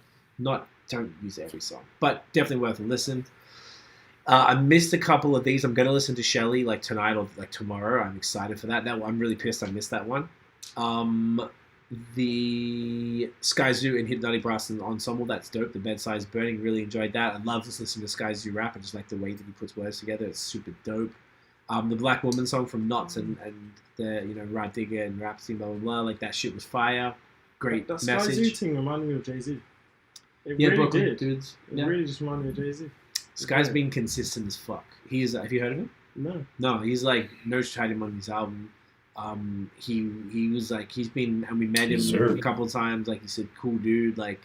don't use it every song. But definitely worth a listen. I missed a couple of these. I'm gonna listen to Shelley like tonight or like tomorrow. I'm excited for that. I'm really pissed I missed that one. The Skyzoo and Hypnotic Brass and Ensemble, that's dope. The Bedside's Burning, really enjoyed that. I love just listening to Skyzoo rap. I just like the way that he puts words together. It's super dope. The Black Woman song from Nottz and the, you know, Digga and Rapsody, blah, blah, blah. Like, that shit was fire. Great that message. Skyzoo thing reminded me of Jay-Z. It yeah, really Brooklyn did. Dudes. It really just reminded me of Jay-Z. Sky's been consistent as fuck. He is. Have you heard of him? No, he's like, Nottz tried him on his album. He was like, he's been, and we met him a couple of times. Like, he said, cool dude. Like,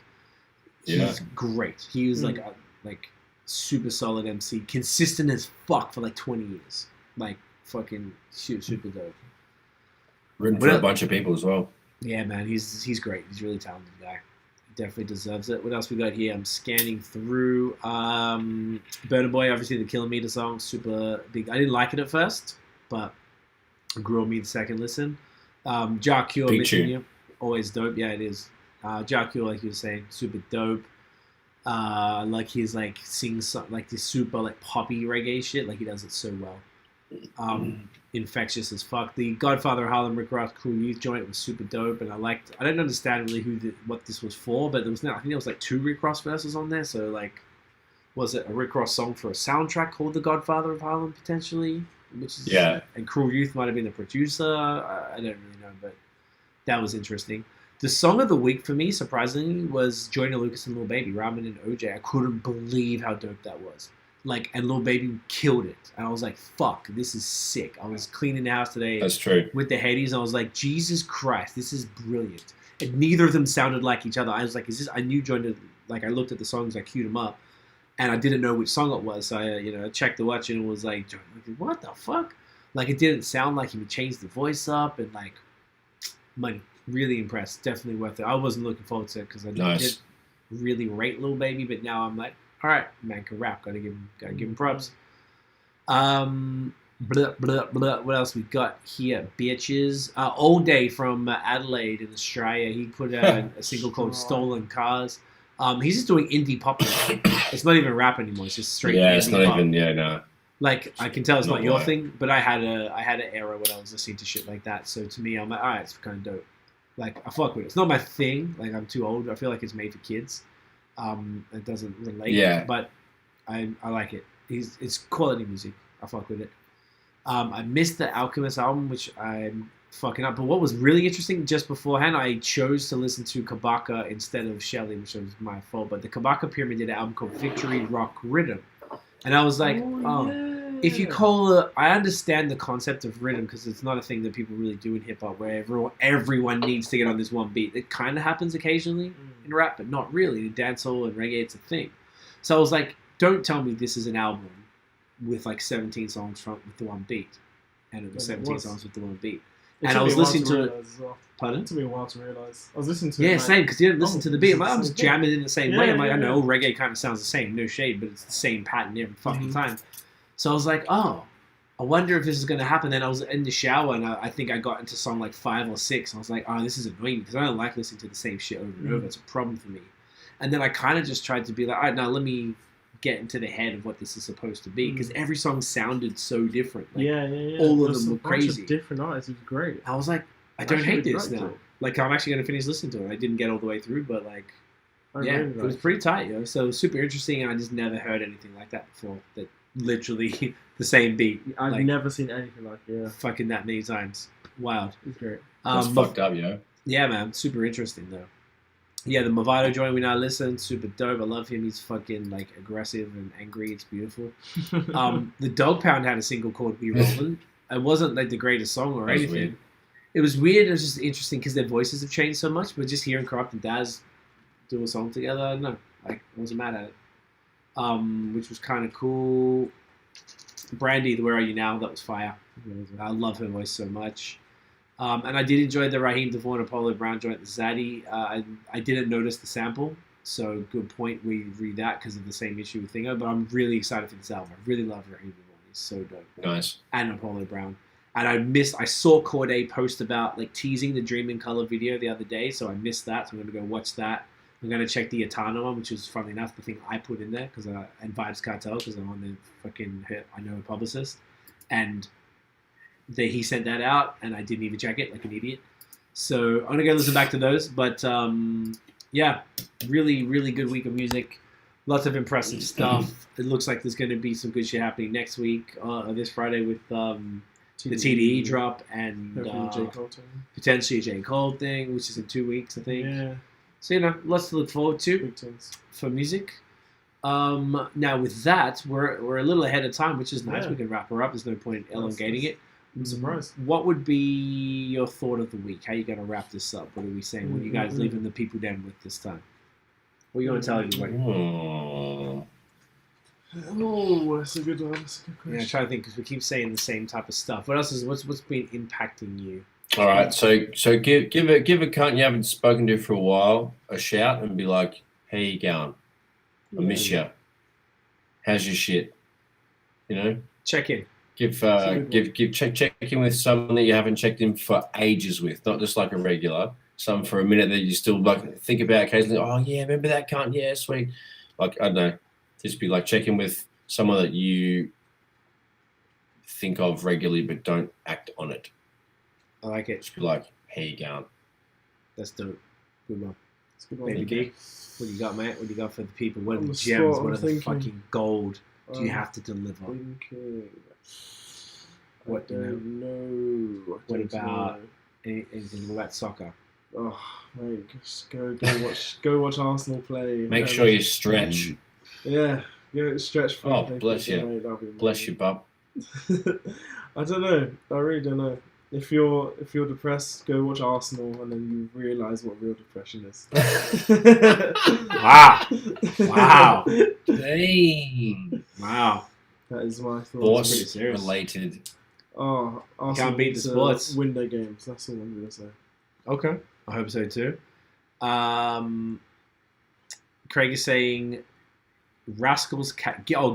he's great. He was like super solid MC, consistent as fuck for like 20 years. Like, fucking super dope. Written for a bunch of people as well. Yeah, man, he's great. He's a really talented guy. He definitely deserves it. What else we got here? I'm scanning through. Burna Boy, obviously the Kilometer song, super big. I didn't like it at first, but grew on me the second listen. H.E.R, always dope. Yeah, it is. H.E.R, like you were saying, super dope. Like he's like sings like this super like poppy reggae shit. Like he does it so well. Infectious as fuck. The Godfather of Harlem Rick Ross Cool Youth joint was super dope, and I don't understand really what this was for, but I think there was like 2 Rick Ross verses on there. So like, was it a Rick Ross song for a soundtrack called The Godfather of Harlem potentially? Which is, and Cruel Youth might have been the producer. I don't really know, but that was interesting. The song of the week for me, surprisingly, was Joyner Lucas and Lil Baby, Ramen and OJ. I couldn't believe how dope that was. Like, and Lil Baby killed it. And I was like, fuck, this is sick. I was cleaning the house today. That's true. With the Hades, and I was like, Jesus Christ, this is brilliant. And neither of them sounded like each other. I was like, I knew Joyner, like, I looked at the songs, I queued them up, and I didn't know which song it was. So I checked the watch and it was like, what the fuck? Like, it didn't sound like he would change the voice up, and like, money. Really impressed. Definitely worth it. I wasn't looking forward to it because I didn't really rate Lil Baby, but now I'm like, all right, man can rap. Gotta give him props. Blah, blah, blah. What else we got here, bitches? All Day from Adelaide in Australia. He put out a single called "Stolen Cars." He's just doing indie pop now. It's not even rap anymore. It's just straight. Yeah, indie it's not pop. even. Yeah, no. Like I can tell it's not Not your mine. thing, but I had an era when I was listening to shit like that. So to me, I'm like, alright, it's kind of dope. Like I fuck with it. It's not my thing. Like I'm too old. I feel like it's made for kids. It doesn't relate. Yeah. But I like it. It's quality music. I fuck with it. I missed the Alchemist album, which I'm fucking up. But what was really interesting, just beforehand, I chose to listen to Kabaka instead of Shelley, which was my fault. But the Kabaka Pyramid did an album called Victory Rock Rhythm. And I was like, if you call it, I understand the concept of rhythm because it's not a thing that people really do in hip hop where everyone needs to get on this one beat. It kind of happens occasionally in rap, but not really. In dancehall and reggae, it's a thing. So I was like, don't tell me this is an album with like 17 songs with the one beat. And it was 17 songs with the one beat. And I was listening to it. Pardon? It took me a while to realise. I was listening to it. it. Yeah, like, same, because you didn't listen to the beat. I'm like, I'm just the same jamming in the same Yeah, way. I'm like, yeah, I know yeah. reggae kind of sounds the same, no shade, but it's the same pattern every fucking time. So I was like, oh, I wonder if this is going to happen. Then I was in the shower and I think I got into song like 5 or 6. I was like, oh, this is annoying because I don't like listening to the same shit over and over. It's a problem for me. And then I kind of just tried to be like, all right, now let me get into the head of what this is supposed to be because every song sounded so different. Like, all of them were crazy. Different artists. It was great. I was like, I don't hate this now. It. Like, I'm actually going to finish listening to it. I didn't get all the way through, but like, Really it was pretty tight, yo. So super interesting, and I just never heard anything like that before. That literally the same beat. I've like, never seen anything like it. Yeah. fucking that many times. Wild. It's great. That's fucked up, yo. Yeah, man. Super interesting though. Yeah, the Movado joint we now listen, super dope. I love him. He's fucking like aggressive and angry. It's beautiful. The Dog Pound had a single called "We Rollin'." It wasn't like the greatest song or anything. Weird. It was weird. It was just interesting because their voices have changed so much. But just hearing Corrupt and Daz do a song together, I don't know. Like, I wasn't mad at it. Which was kind of cool. Brandy, the Where Are You Now? That was fire. I love her voice so much. And I did enjoy the Raheem DeVaughn Apollo Brown joint, the Zaddy. I didn't notice the sample, so good point. We read that because of the same issue with Thingo. But I'm really excited for this album. I really love Raheem DeVaughn. He's so dope. Nice. And Apollo Brown. And I saw Corday post about like teasing the Dream in Color video the other day, so I missed that. So I'm gonna go watch that. I'm gonna check the Etana one, which is funnily enough the thing I put in there because and Vybz Kartel because I'm on the fucking I know a publicist, and he sent that out and I didn't even check it like an idiot. So I'm gonna go listen back to those. But yeah, really really good week of music. Lots of impressive stuff. It looks like there's gonna be some good shit happening next week, this Friday with the TDE drop and potentially a J. Cole thing, which is in 2 weeks, I think. Yeah. So, lots to look forward to for music. Now, with that, we're a little ahead of time, which is nice. Yeah. We can wrap her up. There's no point in elongating it. I'm surprised. What would be your thought of the week? How are you going to wrap this up? What are we saying? What are you guys leaving the people down with this time? What are you going to tell everybody? Oh, that's a good one. That's a good question. Yeah, I'm trying to think because we keep saying the same type of stuff. What's been impacting you? All right, so give a cunt you haven't spoken to for a while a shout and be like, "How you going? I miss you. How's your shit?" Check in. Check in with someone that you haven't checked in for ages with, not just like a regular. Some for a minute that you still like think about occasionally. Oh yeah, remember that cunt? Yeah, sweet. Like I don't know, just be like check in with someone that you think of regularly but don't act on it. I like it. Just be like, "How you going?" That's dope. Good one. That's a good one. Baby D, what do you got, mate? What do you got for the people? What are On the the gems? spot, What are I'm the thinking. fucking gold do you have to deliver? Thinking. What, I don't know. I What don't about know. anything about soccer? Oh, mate, just go watch Arsenal play. Make sure you stretch. Yeah, stretch. For Oh, bless you. Mate, Bless you, bub. I don't know. I really don't know. If you're depressed, go watch Arsenal, and then you realise what real depression is. Wow. Dang. Wow. That is my thoughts. pretty Sports serious. related. Oh, Arsenal Can't beat the needs to sports. win their games. That's all I'm gonna say. Okay. I hope so too. Craig is saying Rascals,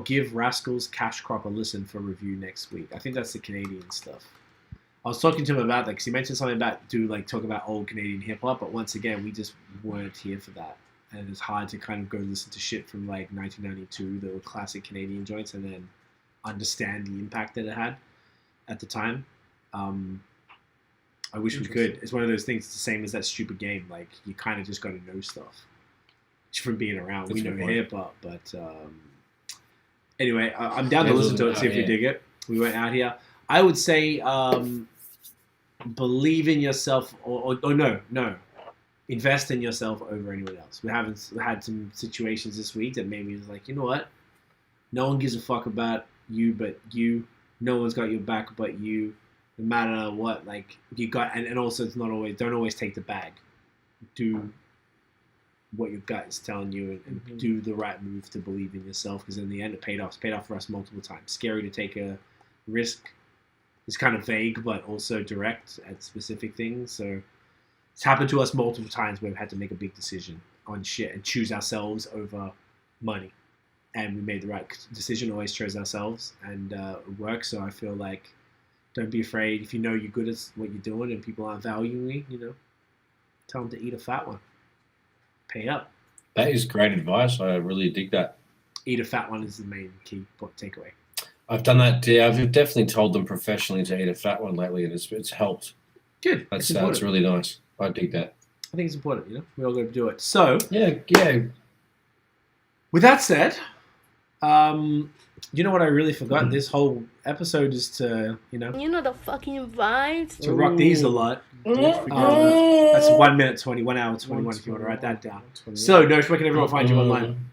give Rascals Cash Crop a listen for review next week. I think that's the Canadian stuff. I was talking to him about that because he mentioned something about talk about old Canadian hip hop, but once again, we just weren't here for that, and it's hard to kind of go listen to shit from like 1992, the classic Canadian joints, and then understand the impact that it had at the time. I wish we could. It's one of those things. It's the same as that stupid game. Like you kind of just got to know stuff from being around. That's we know point. hip hop, but anyway, I'm down to listen to it, see if we dig it. We went out here. I would say believe in yourself, or no, invest in yourself over anyone else. We haven't had some situations this week that made me like, you know what? No one gives a fuck about you but you. No one's got your back but you. No matter what, like you got, and also it's not always. Don't always take the bag. Do what your gut is telling you, and do the right move to believe in yourself. Because in the end, it paid off. It's paid off for us multiple times. Scary to take a risk. It's kind of vague, but also direct at specific things. So it's happened to us multiple times where we've had to make a big decision on shit and choose ourselves over money. And we made the right decision, always chose ourselves, and it works. So I feel like don't be afraid. If you know you're good at what you're doing and people aren't valuing you, tell them to eat a fat one. Pay up. That is great advice. I really dig that. Eat a fat one is the main key takeaway. I've done that. Yeah, I've definitely told them professionally to eat a fat one lately, and it's helped. Good. That's really nice. I dig that. I think it's important. We all got to do it. So yeah. With that said, you know what I really forgot? This whole episode is to You know the fucking vibes. to rock these a lot. That's 1 minute 20, 1 hour 21. If you want to write that down. So, Nosh, where can everyone find you online?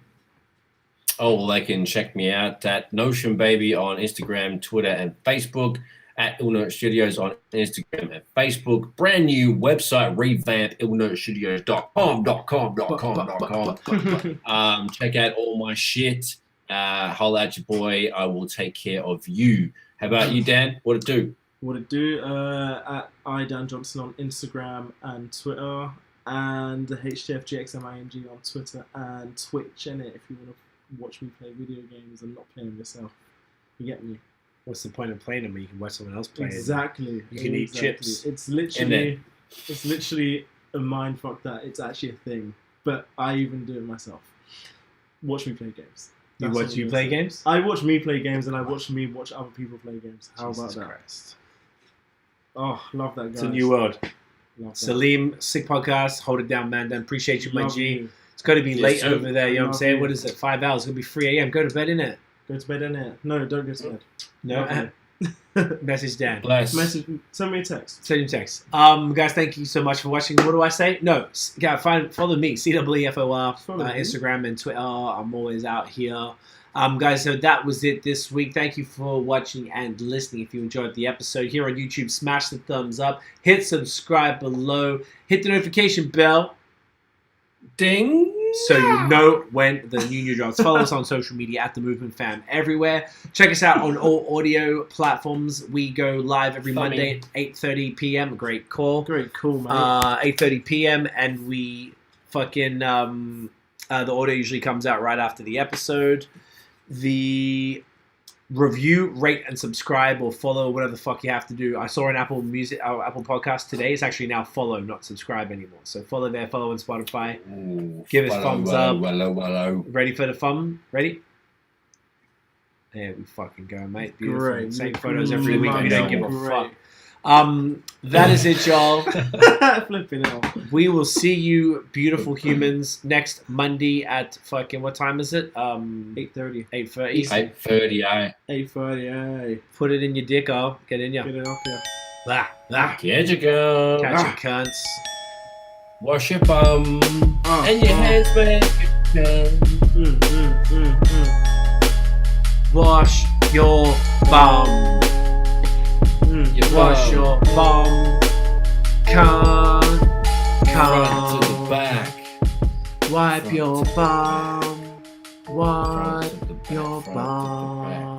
Oh, well, they can check me out at Notion Baby on Instagram, Twitter, and Facebook. At Illnote Studios on Instagram and Facebook. Brand new website revamp, illnotestudios.com. Check out all my shit. Holla at your boy. I will take care of you. How about you, Dan? What it do? What it do? At Dan Johnson on Instagram and Twitter, and HTFGXMING on Twitter and Twitch. Innit? If you want to watch me play video games and not play them yourself, you get me. What's the point of playing them? You can watch someone else play. Exactly. You can eat chips. It's literally a mind fuck that it's actually a thing. But I even do it myself. Watch me play games. You play games? I watch me play games, and I watch other people play games. How Jesus about that? Christ. Oh, love that guy. It's a new world. Love that. Salim, sick podcast. Hold it down, man. Dan, appreciate you, my Love G. you. It's got to be late sir. over there. You know what I'm Love saying? you. What is it? 5 hours. It's going to be 3 a.m. Go to bed, innit? Go to bed, innit? No, don't go to bed. No. Message Dan. Bless. Send me a text. Send your text. Guys, thank you so much for watching. What do I say? No, follow me, CWEFOR, Follow me. Instagram and Twitter. I'm always out here. Guys, so that was it this week. Thank you for watching and listening. If you enjoyed the episode here on YouTube, smash the thumbs up, hit subscribe below, hit the notification bell. Ding. So you know when the new drops. Follow us on social media at The Movement Fam everywhere. Check us out on all audio platforms. We go live every Monday at 8:30 p.m. Great call. Great call, man. 8:30 p.m. and we fucking the audio usually comes out right after the episode. The review, rate, and subscribe or follow, whatever the fuck you have to do. I saw an Apple Podcast today. It's actually now follow, not subscribe anymore. So follow there, follow on Spotify. Ooh, Give us thumbs up. Hello. Ready for the fun? Ready? There we fucking go, mate. Beautiful. Great. Same photos every week. We don't give a Great. fuck. That is it, y'all. Flipping out. We will see you, beautiful humans, next Monday at fucking, what time is it? 8:30. 8:30. 8:30, eh? 8:30. Put it in your dick, oh. Get in ya. Get it up here. Get you go. Catch your cunts. Wash your bum. And your hands when you can. Wash your bum. You Wash your bum. Cunt. front to the back. Wipe Front your to the bum. Front Wipe to the back, your front to the bum. back.